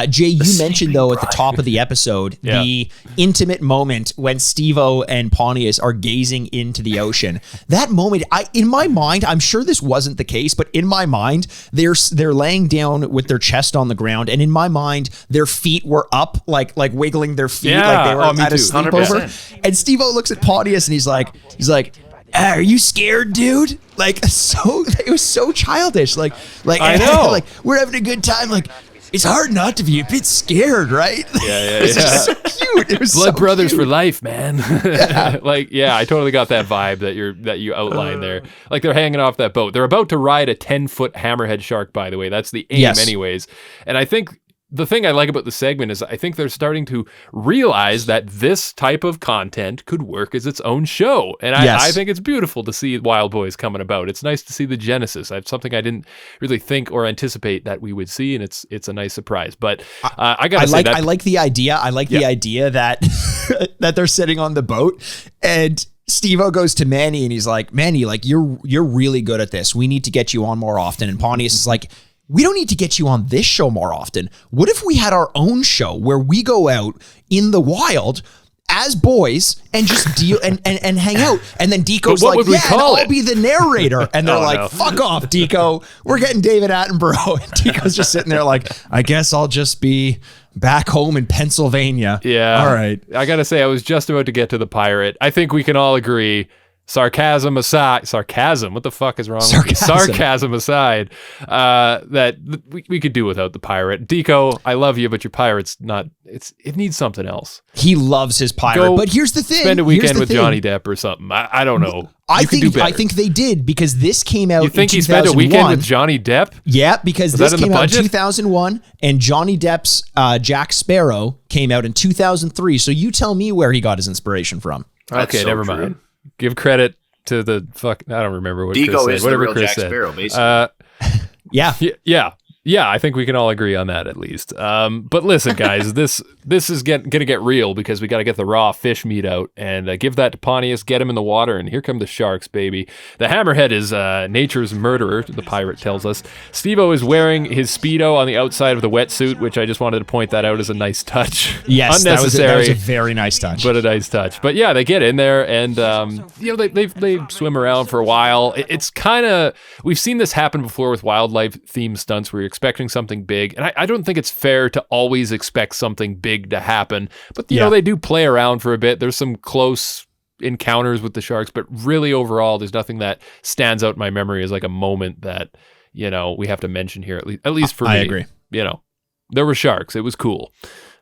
Jay, you mentioned though at the top of the episode the intimate moment when Steve-O and Pontius are gazing into the ocean. That moment, in my mind, I'm sure this wasn't the case, but in my mind, they're laying down with their chest on the ground, and in my mind, their feet were up, like wiggling their feet, like they were at a sleepover. 100%. And Steve-O looks at Pontius and he's like, are you scared, dude? Like, so it was so childish. Like I know, like we're having a good time. Like, it's hard not to be a bit scared, right? Yeah. It's just so cute. It was Blood so brothers cute. For life, man. I totally got that vibe that you outlined there. Like, they're hanging off that boat. They're about to ride a 10-foot hammerhead shark, by the way. That's the aim anyways. And I think the thing I like about the segment is I think they're starting to realize that this type of content could work as its own show. And I think it's beautiful to see Wild Boys coming about. It's nice to see the genesis. It's something I didn't really think or anticipate that we would see, and it's a nice surprise. But I like the idea. I like the idea that that they're sitting on the boat and Steve-O goes to Manny and he's like, Manny, like you're really good at this. We need to get you on more often. And Pontius is like, we don't need to get you on this show more often. What if we had our own show where we go out in the wild as boys and just deal and hang out? And then Deco's like, yeah, I'll be the narrator. And they're like, fuck off, Deco. We're getting David Attenborough. And Deco's just sitting there like, I guess I'll just be back home in Pennsylvania. Yeah. All right. I got to say, I was just about to get to the pirate. I think we can all agree, sarcasm aside, what the fuck is wrong with me? Sarcasm aside, that we could do without the pirate. Deco, I love you, but your pirate's not, it needs something else. He loves his pirate, but here's the thing. Spend a weekend with Johnny Depp or something. I don't know. I think they did, because this came out. You think in he spent a weekend with Johnny Depp? Yeah, because this came out in 2001, and Johnny Depp's Jack Sparrow came out in 2003. So you tell me where he got his inspiration from. Okay, never mind. Give credit to the fuck. I don't remember what Deco Chris said. is Whatever the real Chris Jack said. Sparrow, basically. Yeah. I think we can all agree on that at least. But listen, guys, this is gonna get real, because we got to get the raw fish meat out and give that to Pontius, get him in the water, and here come the sharks, baby. The hammerhead is nature's murderer, the pirate tells us. Steve-O is wearing his Speedo on the outside of the wetsuit, which I just wanted to point that out as a nice touch. Yes, unnecessary, that was a very nice touch. but a nice touch. But yeah, they get in there and they swim around for a while. It's kind of, we've seen this happen before with wildlife themed stunts where you're expecting something big, and I don't think it's fair to always expect something big to happen, but you know, they do play around for a bit. There's some close encounters with the sharks, but really overall there's nothing that stands out in my memory as like a moment that, you know, we have to mention here, at least for me. I agree. You know, there were sharks, it was cool,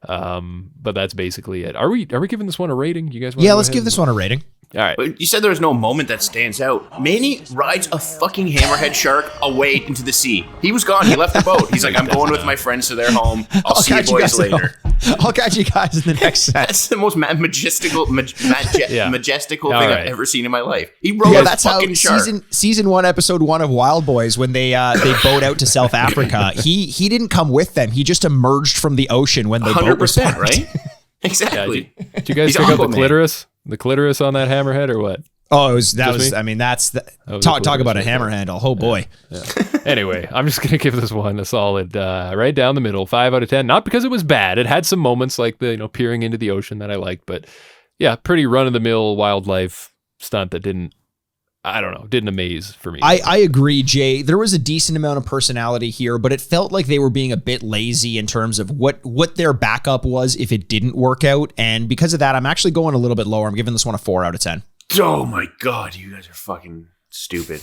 but that's basically it. Are we giving this one a rating? You guys want let's give this one a rating. All right. But you said there was no moment that stands out. Manny rides a fucking hammerhead shark away into the sea. He was gone. He left the boat. He's like, I'm going with my friends to their home. I'll see you boys later. I'll catch you guys in the next set. That's the most majestical thing I've ever seen in my life. He rode a that's fucking how shark. Season 1, episode 1 of Wild Boys, when they boat out to South Africa, he didn't come with them. He just emerged from the ocean when the boat was 100%, parked. right? Exactly. Yeah, did you guys check out the clitoris? The clitoris on that hammerhead or what? Oh, talk about a hammer handle. Oh boy. Yeah. Anyway, I'm just going to give this one a solid right down the middle, 5 out of 10. Not because it was bad. It had some moments like the, peering into the ocean that I liked, but yeah, pretty run of the mill wildlife stunt that didn't amaze for me. I agree, Jay. There was a decent amount of personality here, but it felt like they were being a bit lazy in terms of what their backup was if it didn't work out. And because of that, I'm actually going a little bit lower. I'm giving this one a 4 out of 10. Oh my God, you guys are fucking stupid.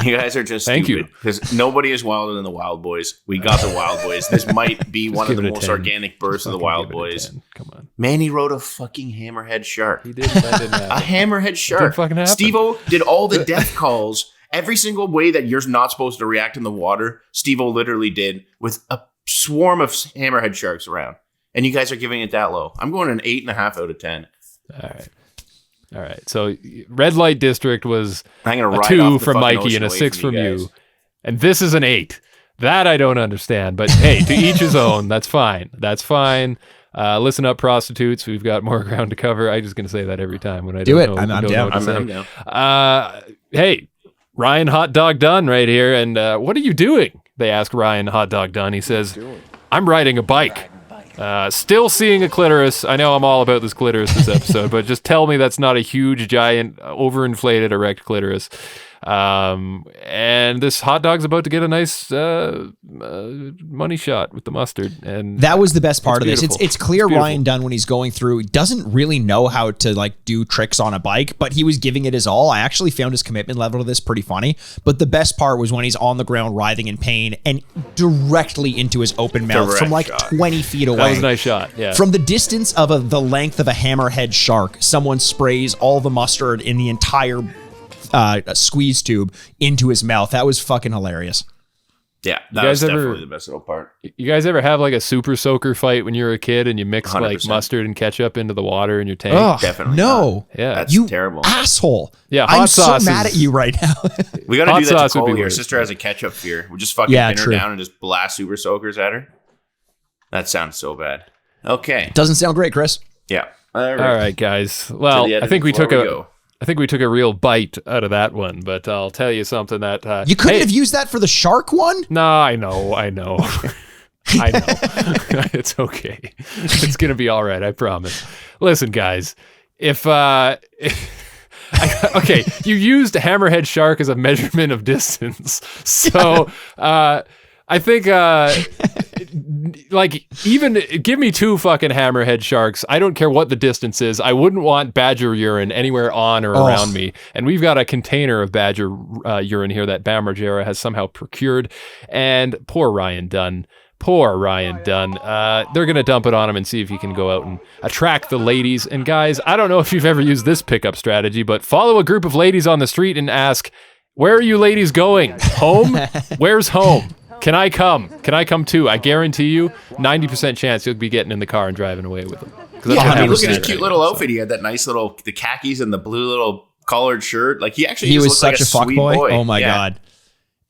You guys are just Thank stupid. Because nobody is wilder than the Wild Boys. We got the Wild Boys. This might be one of the most organic bursts of the Wild Boys. Come on. Manny rode a fucking hammerhead shark. He did. That didn't happen. A hammerhead shark. Steve-O did all the death calls. Every single way that you're not supposed to react in the water, Steve-O literally did with a swarm of hammerhead sharks around. And you guys are giving it that low. I'm going an 8.5 out of 10. All right. So Red Light District was I'm gonna a ride 2 off the from fucking Mikey and a ocean 6 away from from you. you. And this is an 8. That I don't understand. But hey, to each his own. That's fine. Listen up, prostitutes. We've got more ground to cover. I'm just going to say that every time when I do don't it. know. I'm down. I'm down. Hey, Ryan Hot Dog Dunn right here. And what are you doing? They ask Ryan Hot Dog Dunn. He says, I'm riding a bike. Still seeing a clitoris. I know I'm all about this clitoris this episode, but just tell me that's not a huge, giant, overinflated, erect clitoris. And this hot dog's about to get a nice money shot with the mustard. And that was the best part of this. It's clear beautiful. Ryan Dunn, when he's going through, he doesn't really know how to do tricks on a bike, but he was giving it his all. I actually found his commitment level to this pretty funny. But the best part was when he's on the ground writhing in pain and directly into his open mouth from 20 feet away. That was a nice shot. Yeah. From the distance of the length of a hammerhead shark, someone sprays all the mustard in the entire squeeze tube into his mouth. That was fucking hilarious. Yeah, that was definitely the best little part. You guys ever have like a super soaker fight when you were a kid and you mix 100%. like mustard and ketchup into the water in your tank? Oh, Definitely no. not. Yeah. That's You terrible. asshole. Yeah, I'm hot sauce so mad is- at you right now. We got to Hot do that sauce to would be Chloe. Her worse. sister has a ketchup fear. We just fucking pin her down and just blast super soakers at her. That sounds so bad. Okay. Doesn't sound great, Chris. Yeah. All right, guys. Well, I think we took a real bite out of that one, but I'll tell you something that you couldn't have used that for the shark one. No, I know. I know. It's okay. It's gonna be all right. I promise. Listen, guys. Okay, you used hammerhead shark as a measurement of distance, so I think like even give me 2 fucking hammerhead sharks. I don't care what the distance is. I wouldn't want badger urine anywhere on or around me. And we've got a container of badger urine here that Margera has somehow procured. And poor Ryan Dunn. They're going to dump it on him and see if he can go out and attract the ladies. And guys, I don't know if you've ever used this pickup strategy, but follow a group of ladies on the street and ask, where are you ladies going? Home? Where's home? Can I come? Can I come too? I guarantee you, 90% chance you'll be getting in the car and driving away with them. Look at his cute little outfit. He had that nice little, the khakis and the blue little collared shirt. Like he was such a fuck boy. Oh my God.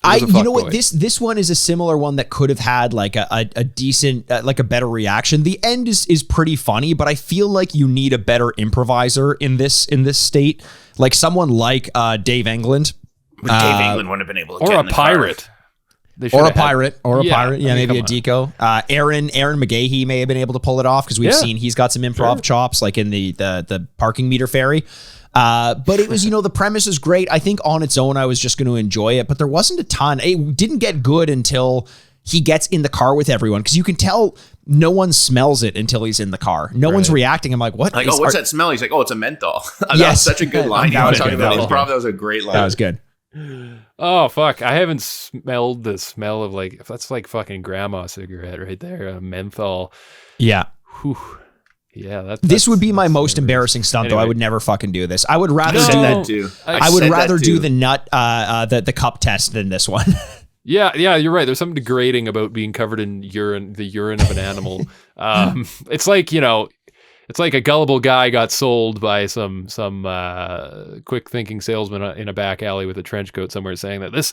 You know what? boy. This one is a similar one that could have had like a decent, like a better reaction. The end is pretty funny, but I feel like you need a better improviser in this state, like someone like Dave England. Dave England wouldn't have been able to get or in a the pirate. Or a pirate. Yeah, I mean, maybe a deco. Ehren McGhehey may have been able to pull it off because we've seen he's got some improv chops, like in the parking meter fairy. But it was, the premise is great. I think on its own, I was just going to enjoy it, but there wasn't a ton. It didn't get good until he gets in the car with everyone, because you can tell no one smells it until he's in the car. No one's reacting. I'm like, what? Like, what's that smell? He's like, it's a menthol. That was such a good line. That was talking about improv. That was a great line. That was good. Oh, fuck. I haven't smelled the smell of that's like fucking grandma cigarette right there. Menthol. Yeah. Whew. Yeah, this would be my most embarrassing stunt, though. I would never fucking do this. I would rather do that too. I would rather do the nut, the cup test than this one. Yeah, you're right. There's something degrading about being covered in urine, the urine of an animal. It's like, it's like a gullible guy got sold by some quick thinking salesman in a back alley with a trench coat somewhere, saying that this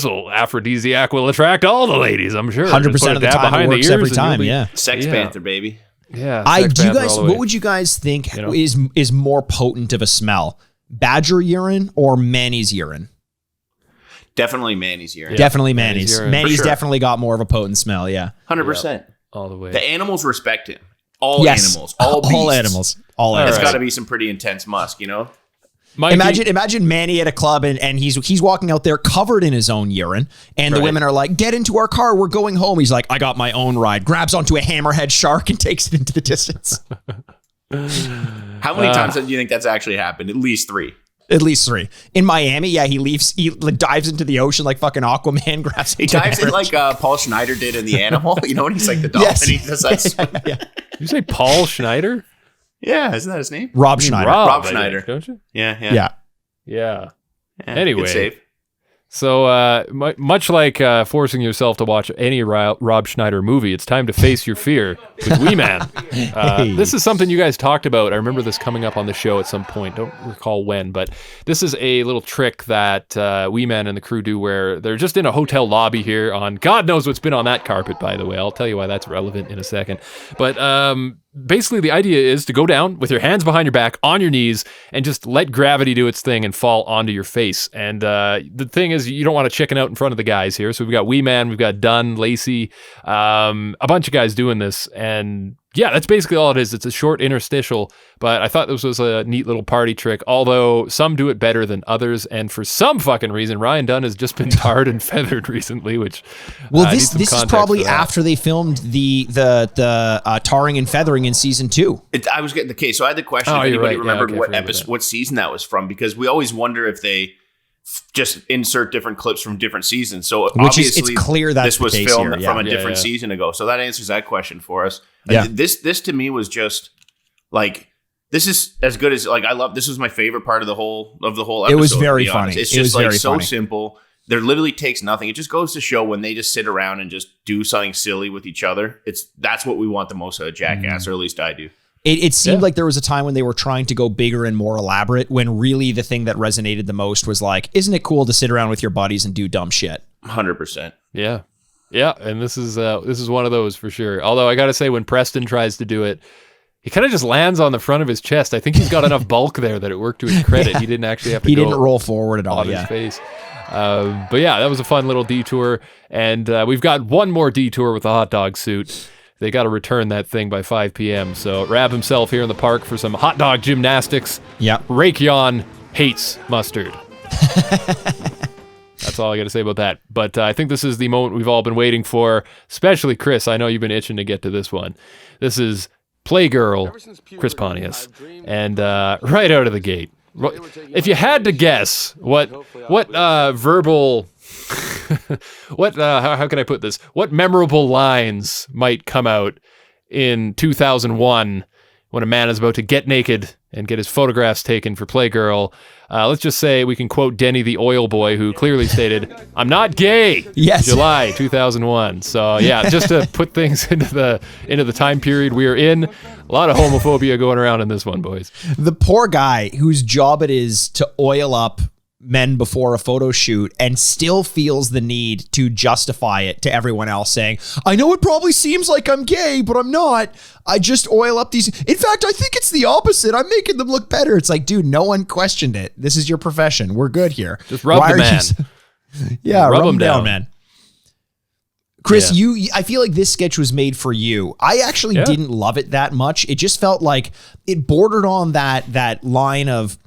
will aphrodisiac will attract all the ladies. I'm sure 100% of the time it works every time. Yeah, Sex Panther, baby. Yeah. What would you guys think is more potent of a smell? Badger urine or Manny's urine? Definitely Manny's urine. Definitely Manny's. Manny's definitely got more of a potent smell. Yeah, 100%. All the way. The animals respect him. All animals. All beasts. All animals. All animals. It's got to be some pretty intense musk, Imagine Manny at a club and he's walking out there covered in his own urine, and the women are like, "Get into our car, we're going home." He's like, "I got my own ride." Grabs onto a hammerhead shark and takes it into the distance. How many times do you think that's actually happened? At least 3. At least 3. In Miami, he dives into the ocean like fucking Aquaman. Grabs. He dives in like Paul Schneider did in The Animal. When he's like the dolphin. Yes. He does that. Did you say Paul Schneider? Yeah, isn't that his name? Rob Schneider. Rob Schneider, don't you? Yeah. Anyway, so much like forcing yourself to watch any Rob Schneider movie, it's time to face your fear with Wee Man. This is something you guys talked about. I remember this coming up on the show at some point. Don't recall when, but this is a little trick that Wee Man and the crew do where they're just in a hotel lobby here on God knows what's been on that carpet, by the way. I'll tell you why that's relevant in a second. But basically, the idea is to go down with your hands behind your back on your knees and just let gravity do its thing and fall onto your face. And the thing is, you don't want to chicken out in front of the guys here. So we've got Wee Man, we've got Dunn, Lacey, a bunch of guys doing this. And yeah, that's basically all it is. It's a short interstitial, but I thought this was a neat little party trick, although some do it better than others. And for some fucking reason, Ryan Dunn has just been tarred and feathered recently, which this is probably after they filmed the tarring and feathering in season 2. I was getting the case. So I had the question if anybody remembered what season that was from, because we always wonder if they just insert different clips from different seasons. So obviously it's clear that this was filmed from a different season ago. So that answers that question for us. Yeah. This to me was just like, this is as good as this was my favorite part of the whole episode. It was very funny. It's just so simple. There literally takes nothing. It just goes to show when they just sit around and just do something silly with each other. That's what we want the most out of Jackass, or at least I do. It seemed like there was a time when they were trying to go bigger and more elaborate, when really the thing that resonated the most was like, isn't it cool to sit around with your buddies and do dumb shit? 100%. Yeah. Yeah, and this is one of those for sure. Although I got to say, when Preston tries to do it, he kind of just lands on the front of his chest. I think he's got enough bulk there that it worked to his credit. He didn't actually have to He didn't roll forward at all, his face. But yeah, that was a fun little detour. And we've got one more detour with the hot dog suit. They got to return that thing by 5 p.m. So Rab himself here in the park for some hot dog gymnastics. Yeah. Rakeon hates mustard. That's all I got to say about that. But I think this is the moment we've all been waiting for, especially Chris. I know you've been itching to get to this one. This is Playgirl, Chris Pontius. And right out of the gate, if you had to guess what verbal... how can I put this? What memorable lines might come out in 2001 when a man is about to get naked and get his photographs taken for Playgirl? Let's just say we can quote Denny the Oil Boy, who clearly stated, "I'm not gay." Yes. July 2001. So yeah, just to put things into the time period we are in, a lot of homophobia going around in this one, boys. The poor guy whose job it is to oil up men before a photo shoot and still feels the need to justify it to everyone else, saying, I know it probably seems like I'm gay, but I'm not. I just oil up these. In fact, I think it's the opposite. I'm making them look better. It's like, dude, no one questioned it. This is your profession. We're good here. Just rub the man. Yeah, rub him down, man. Chris, I feel like this sketch was made for you. I actually didn't love it that much. It just felt like it bordered on that line of,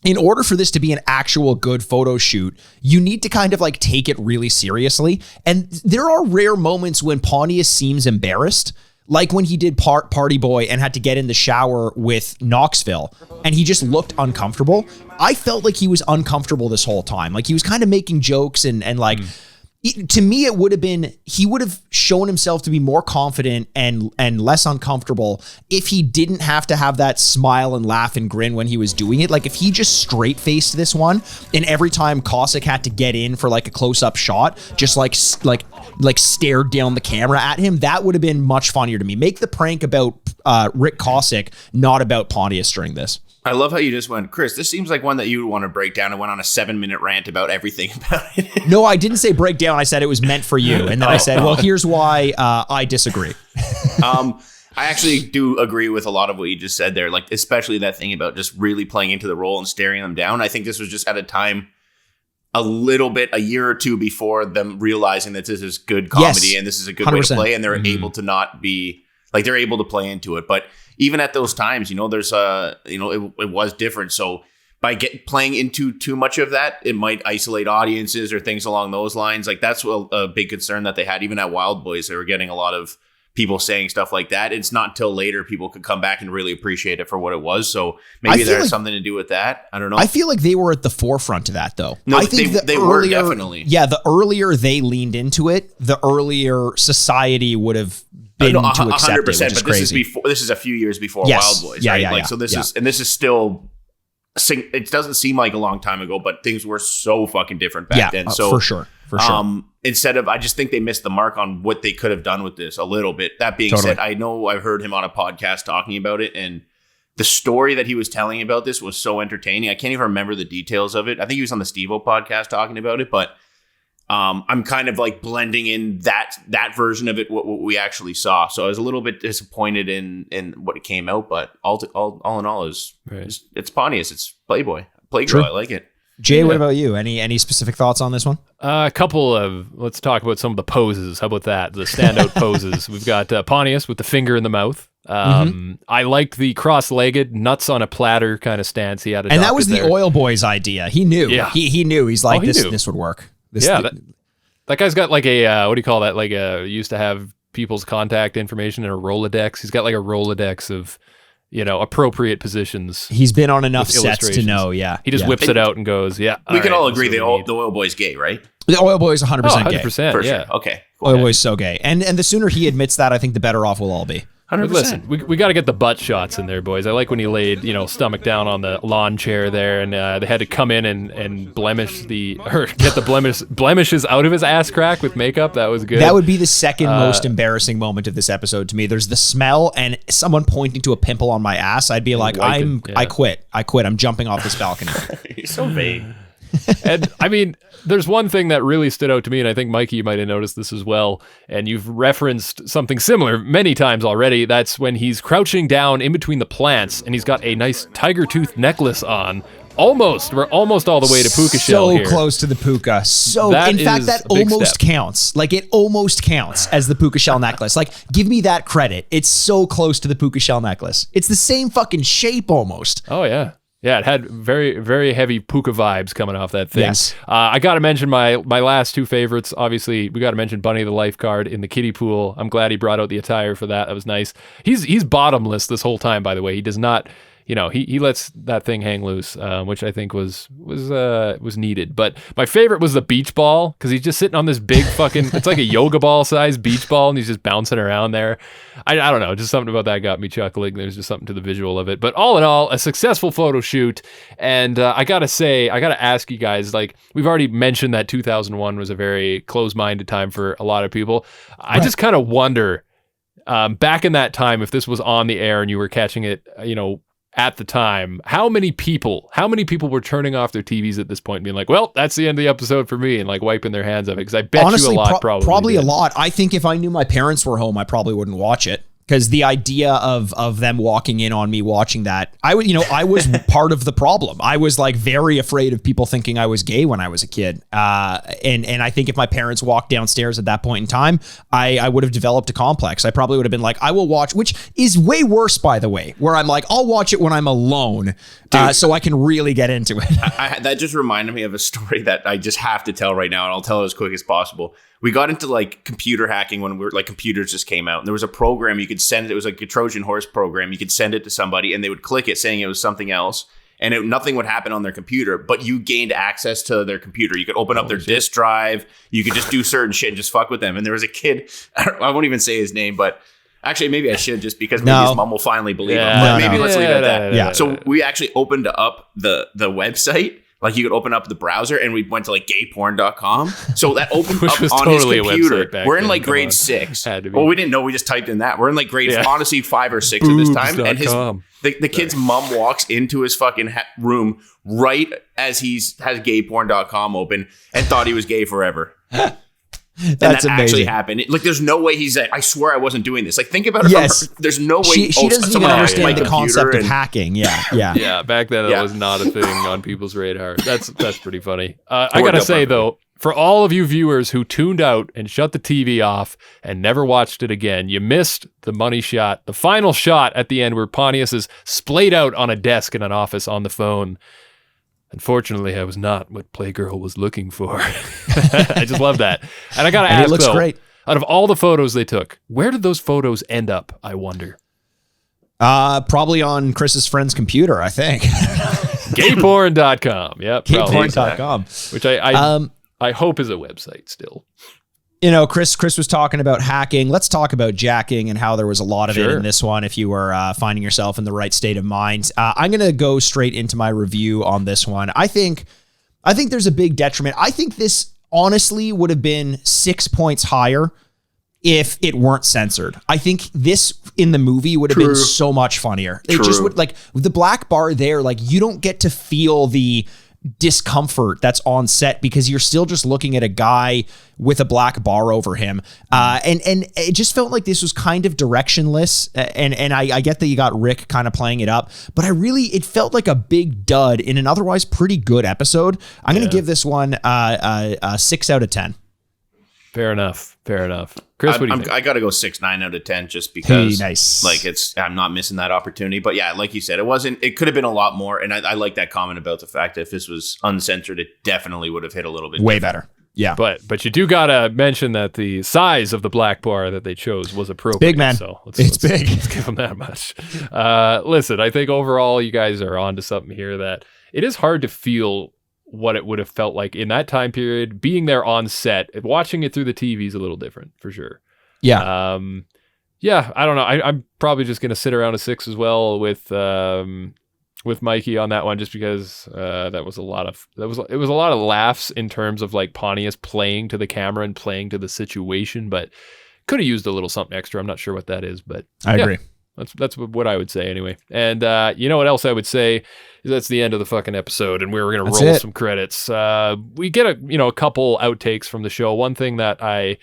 in order for this to be an actual good photo shoot, you need to kind of like take it really seriously. And there are rare moments when Pontius seems embarrassed, like when he did Party Boy and had to get in the shower with Knoxville and he just looked uncomfortable. I felt like he was uncomfortable this whole time. Like he was kind of making jokes and like... To me, it would have been, he would have shown himself to be more confident and less uncomfortable if he didn't have to have that smile and laugh and grin when he was doing it. Like if he just straight faced this one and every time Cossack had to get in for like a close up shot, just like stared down the camera at him, that would have been much funnier to me. Make the prank about Rick Cossack, not about Pontius during this. I love how you just went, Chris, this seems like one that you would want to break down and went on a 7-minute rant about everything about it. No, I didn't say break down. I said it was meant for you. And then I said, well, here's why I disagree. I actually do agree with a lot of what you just said there, like especially that thing about just really playing into the role and staring them down. I think this was just at a time a year or two before them realizing that this is good comedy and this is a good 100%. Way to play, and they're able to not be, like they're able to play into it. But even at those times, there's it was different. So by playing into too much of that, it might isolate audiences or things along those lines. Like that's a big concern that they had. Even at Wild Boys, they were getting a lot of people saying stuff like that. It's not until later people could come back and really appreciate it for what it was. So maybe there's something to do with that. I don't know. I feel like they were at the forefront of that, though. No, I think they were definitely. Yeah, the earlier they leaned into it, the earlier society would have been to accept 100%, it, but this is a few years before Wild Boys, right? This is still. It doesn't seem like a long time ago, but things were so fucking different back then. So for sure. I just think they missed the mark on what they could have done with this a little bit. That being said, I know I've heard him on a podcast talking about it, and the story that he was telling about this was so entertaining. I can't even remember the details of it. I think he was on the Steve-O podcast talking about it, but I'm kind of like blending in that version of it, what we actually saw. So I was a little bit disappointed in what it came out, but all in all it's Pontius, it's Playgirl. I like it. Jay, what about you? Any specific thoughts on this one? Let's talk about some of the poses. How about that? The standout poses. We've got Pontius with the finger in the mouth. I liked the cross-legged nuts on a platter kind of stance he had. And that was the Oil Boys idea. He knew. Yeah. He knew. He's like, this would work. That guy's got like a, what do you call that? Like used to have people's contact information in a Rolodex. He's got like a Rolodex of, appropriate positions. He's been on enough sets to know, He just whips it out and goes, we can all agree the Oil Boy's gay, right? The Oil Boy's 100% gay. 100%, for sure. Okay. Oil Boy's so gay. And the sooner he admits that, I think the better off we'll all be. 100%. Listen, we got to get the butt shots in there, boys. I like when he laid, stomach down on the lawn chair there, and they had to come in and get the blemishes out of his ass crack with makeup. That was good. That would be the second most embarrassing moment of this episode to me. There's the smell and someone pointing to a pimple on my ass. I'd be like, I quit. I'm jumping off this balcony. You're so vague. And I mean, there's one thing that really stood out to me, and I think Mikey, you might have noticed this as well, and you've referenced something similar many times already. That's when he's crouching down in between the plants, and he's got a nice tiger tooth necklace on. We're almost all the way to puka shell here. So close to the puka. In fact, that almost counts. Like, it almost counts as the puka shell necklace. Like, give me that credit. It's so close to the puka shell necklace. It's the same fucking shape almost. Oh, yeah. Yeah, it had very, very heavy puka vibes coming off that thing. Yes. I got to mention my last two favorites. Obviously, we got to mention Bunny the lifeguard in the kiddie pool. I'm glad he brought out the attire for that. That was nice. He's bottomless this whole time, by the way. He does not... he lets that thing hang loose, which I think was needed. But my favorite was the beach ball, because he's just sitting on this big fucking, it's like a yoga ball size beach ball, and he's just bouncing around there. I don't know, just something about that got me chuckling. There's just something to the visual of it. But all in all, a successful photo shoot. And I gotta ask you guys, like, we've already mentioned that 2001 was a very close-minded time for a lot of people. I just kind of wonder, back in that time, if this was on the air and you were catching it, at the time, how many people were turning off their TVs at this point and being like, well, that's the end of the episode for me, and like wiping their hands of it? Because I bet honestly, you a lot probably a lot. I think if I knew my parents were home, I probably wouldn't watch it. Because the idea of them walking in on me watching that, I was part of the problem. I was like very afraid of people thinking I was gay when I was a kid. And I think if my parents walked downstairs at that point in time, I would have developed a complex. I probably would have been like, I will watch, which is way worse, by the way, where I'm like, I'll watch it when I'm alone, so I can really get into it. That just reminded me of a story that I just have to tell right now, and I'll tell it as quick as possible. We got into like computer hacking when computers just came out, and there was a program you could send. It was like a Trojan horse program. You could send it to somebody and they would click it saying it was something else, and nothing would happen on their computer, but you gained access to their computer. You could open up their disk drive. You could just do certain shit and just fuck with them. And there was a kid, I won't even say his name, but actually maybe I should, just because maybe his mom will finally believe him. But maybe let's leave it at that. So we actually opened up the website. Like, you could open up the browser, and we went to like gayporn.com. So that opened up on totally his computer. We're in like grade 6. Well, we didn't know. We just typed in that. We're in like grade, honestly, 5 or 6 at this time. And the kid's mom walks into his fucking room right as he has gayporn.com open and thought he was gay forever. That's amazing. Actually happened. Like, there's no way he's like, I swear I wasn't doing this. Like, think about it. Yes. There's no way. She doesn't even understand the concept of hacking. Yeah. Back then it was not a thing on people's radar. That's pretty funny. I gotta say though, for all of you viewers who tuned out and shut the TV off and never watched it again, you missed the money shot, the final shot at the end where Pontius is splayed out on a desk in an office on the phone. Unfortunately, I was not what Playgirl was looking for. I just love that. And I got to ask, it looks great. Out of all the photos they took, where did those photos end up, I wonder? Probably on Chris's friend's computer, I think. Gayporn.com. Yep. Gayporn.com. Which I hope is a website still. Chris was talking about hacking. Let's talk about jacking and how there was a lot of it in this one if you were finding yourself in the right state of mind. I'm going to go straight into my review on this one. I think there's a big detriment. I think this honestly would have been 6 points higher if it weren't censored. I think this in the movie would have been so much funnier. It just would, like, with the black bar there, like, you don't get to feel the discomfort that's on set because you're still just looking at a guy with a black bar over him. And it just felt like this was kind of directionless. And I get that you got Rick kind of playing it up, but it felt like a big dud in an otherwise pretty good episode. I'm going to give this one a 6 out of 10. Fair enough. Chris, what do you think? I got to go 6-9 out of 10 just because nice. Like, I'm not missing that opportunity. But yeah, like you said, it could have been a lot more. And I like that comment about the fact that if this was uncensored, it definitely would have hit a little bit way better. Yeah. But you do got to mention that the size of the black bar that they chose was appropriate. Big, man. So it's big. Let's give them that much. Listen, I think overall you guys are onto something here that it is hard to feel what it would have felt like in that time period, being there on set. Watching it through the TV is a little different for sure. Yeah. I don't know. I'm probably just going to sit around a 6 as well with Mikey on that one, just because it was a lot of laughs in terms of like Pontius playing to the camera and playing to the situation, but could have used a little something extra. I'm not sure what that is, but I agree. That's what I would say anyway. And you know what else I would say is that's the end of the fucking episode, and we're gonna roll some credits. We get a couple outtakes from the show. One thing that I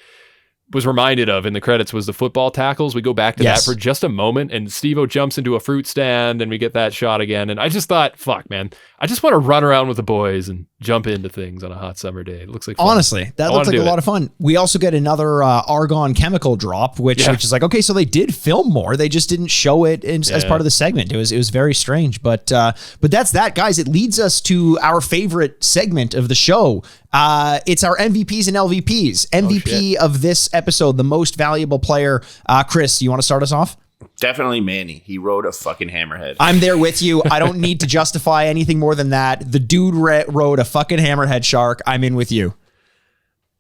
was reminded of in the credits was the football tackles. We go back to that for just a moment, and Steve-O jumps into a fruit stand, and we get that shot again. And I just thought, fuck, man, I just want to run around with the boys and jump into things on a hot summer day. It looks like fun. Honestly, that looks like a lot of fun. We also get another argon chemical drop, which is like, okay, so they did film more. They just didn't show it as part of the segment. It was very strange, but that's that, guys. It leads us to our favorite segment of the show. It's our MVPs and LVPs. MVP of this episode, the most valuable player. Chris, you want to start us off? Definitely Manny. He rode a fucking hammerhead. I'm there with you. I don't need to justify anything more than that. The dude rode a fucking hammerhead shark. I'm in with you.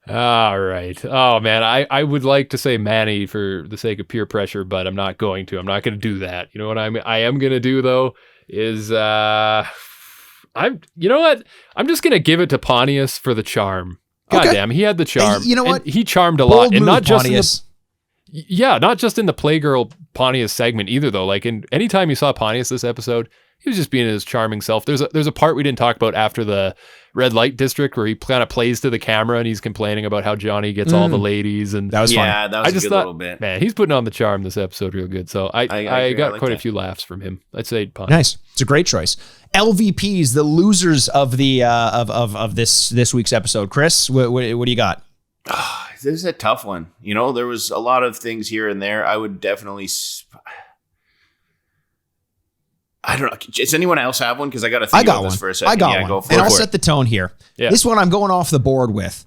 All right. Oh, man. I would like to say Manny for the sake of peer pressure, but I'm not going to. I'm not going to do that. You know what I am going to do, though, is... you know what? I'm just going to give it to Pontius for the charm. God damn, he had the charm. And you know what? He charmed a lot. And not just Pontius. not just in the Playgirl Pontius segment either, though. Like, anytime you saw Pontius this episode, he was just being his charming self. There's a part we didn't talk about after the red light district where he kind of plays to the camera and he's complaining about how Johnny gets all the ladies, and that was fun. Yeah, that was a good little bit. Man, he's putting on the charm this episode real good. So I got quite a few laughs from him. I'd say Pontius. Nice. It's a great choice. LVPs, the losers of the of this week's episode. Chris, what do you got? This is a tough one. You know, there was a lot of things here and there. I would definitely... I don't know. Does anyone else have one? Because I got to think about this for a second. I got one. Go for and it. I'll set the tone here. Yeah. This one I'm going off the board with.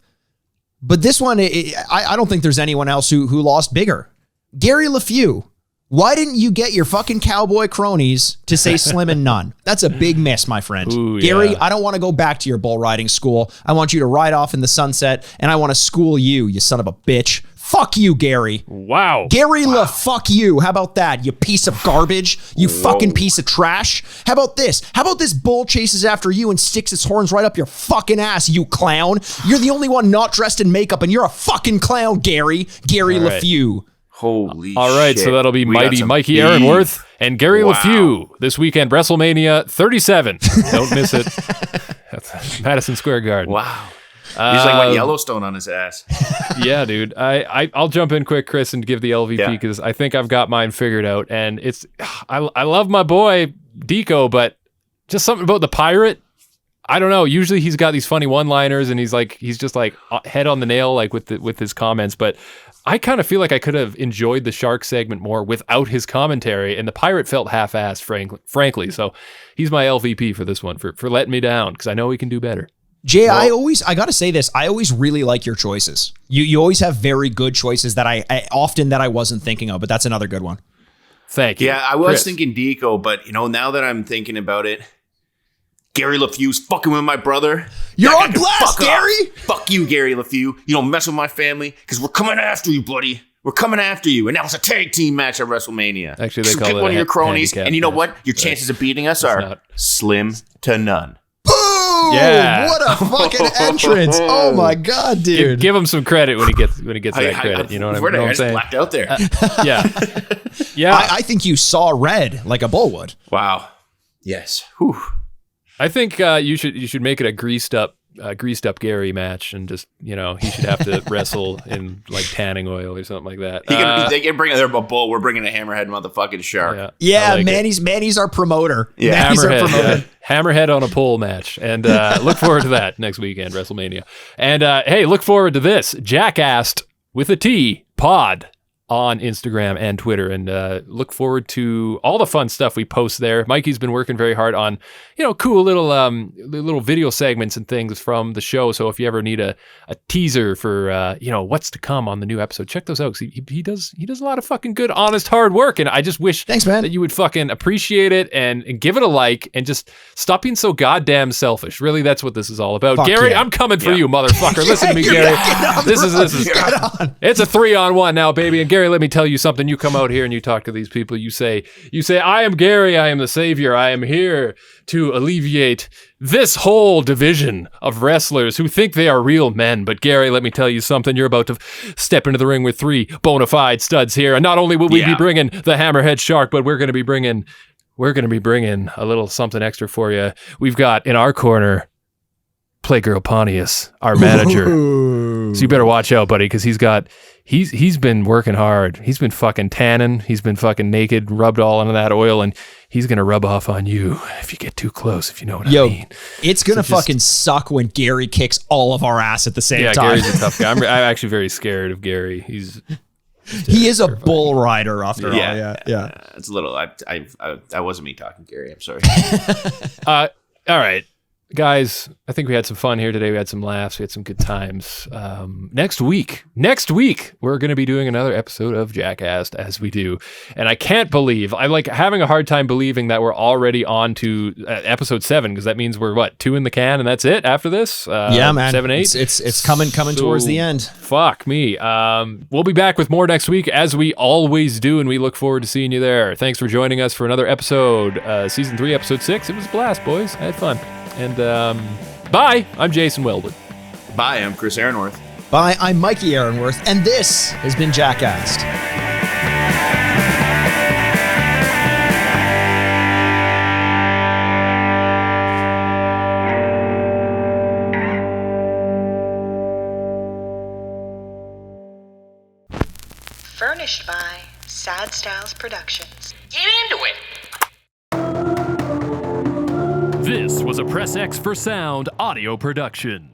But this one, I don't think there's anyone else who lost bigger. Gary LeFew. Why didn't you get your fucking cowboy cronies to say slim and none? That's a big miss, my friend. Ooh, Gary, yeah. I don't want to go back to your bull riding school. I want you to ride off in the sunset, and I want to school you, you son of a bitch. Fuck you, Gary. Wow. Gary fuck you. How about that, you piece of garbage? You fucking piece of trash. How about this? How about this bull chases after you and sticks its horns right up your fucking ass, you clown? You're the only one not dressed in makeup, and you're a fucking clown, Gary. Gary LeFew. Holy All right, shit. so that'll be Mighty Mikey Aaronworth and Gary LeFew this weekend, WrestleMania 37. Don't miss it. That's Madison Square Garden. Wow. He's like my Yellowstone on his ass. Yeah, dude. I'll jump in quick, Chris, and give the LVP because I think I've got mine figured out. And I love my boy Deco, but just something about the pirate. I don't know. Usually he's got these funny one-liners, and he's just like head on the nail, like with his comments. But I kind of feel like I could have enjoyed the shark segment more without his commentary, and the pirate felt half-assed, frankly. So he's my LVP for this one for letting me down because I know he can do better. Jay, I got to say this. I always really like your choices. You always have very good choices that I often that I wasn't thinking of, but that's another good one. Thank you. Yeah, I was thinking Deco, but now that I'm thinking about it, Gary LeFew's fucking with my brother. You're on blast, Gary. Fuck you, Gary LeFew. You don't mess with my family because we're coming after you, buddy. We're coming after you. And now it's a tag team match at WrestleMania. Actually, they call pick it one of your cronies, and you know match. what? Your chances of beating us are slim to none. Boom! Yeah. What a fucking entrance! Oh my god, dude! Give him some credit when he gets that credit. You know what I'm saying? Blacked out there. Yeah. I think you saw red like a bull would. Wow. Yes. Whew. I think you should make it a greased up Gary match, and just he should have to wrestle in like tanning oil or something like that. They can bring a bull. We're bringing a hammerhead motherfucking shark. Yeah, like Manny's our promoter. Yeah, Hammerhead on a pole match, and look forward to that next weekend, WrestleMania. And hey, look forward to this Jackast with a T pod on Instagram and Twitter, and look forward to all the fun stuff we post there. Mikey's been working very hard on, cool little video segments and things from the show. So if you ever need a teaser for, what's to come on the new episode, check those out. He does a lot of fucking good, honest, hard work. And I just wish that you would fucking appreciate it and give it a like and just stop being so goddamn selfish. Really, that's what this is all about. Fuck Gary, yeah. I'm coming for you, motherfucker. Listen to me, Gary. This is it's a 3-on-1 now, baby. And Gary, Gary, let me tell you something. You come out here and you talk to these people. You say, I am Gary. I am the savior. I am here to alleviate this whole division of wrestlers who think they are real men. But Gary, let me tell you something. You're about to step into the ring with 3 bona fide studs here. And not only will we be bringing the Hammerhead Shark, but we're going to be bringing a little something extra for you. We've got in our corner Playgirl Pontius, our manager. So you better watch out, buddy, because he's been working hard. He's been fucking tanning. He's been fucking naked, rubbed all into that oil, and he's gonna rub off on you if you get too close, if you know what I mean. It's gonna fucking suck when Gary kicks all of our ass at the same time. Gary's a tough guy. I'm actually very scared of Gary. He is a bull rider after all. Yeah. It's a little. That wasn't me talking, Gary. I'm sorry. All right. Guys, I think we had some fun here today. We had some laughs. We had some good times. Next week, we're going to be doing another episode of Jackass, as we do. And I can't believe, I'm like having a hard time believing that we're already on to episode 7, because that means we're 2 in the can and that's it after this? Yeah, man. 7, 8? It's coming towards the end. Fuck me. We'll be back with more next week, as we always do, and we look forward to seeing you there. Thanks for joining us for another episode, season 3, episode 6. It was a blast, boys. I had fun. And bye, I'm Jason Weldon. Bye, I'm Chris Aaronworth. Bye, I'm Mikey Aaronworth, and this has been Jackast. Furnished by Sad Styles Productions. Get into it! This was a Press X for Sound audio production.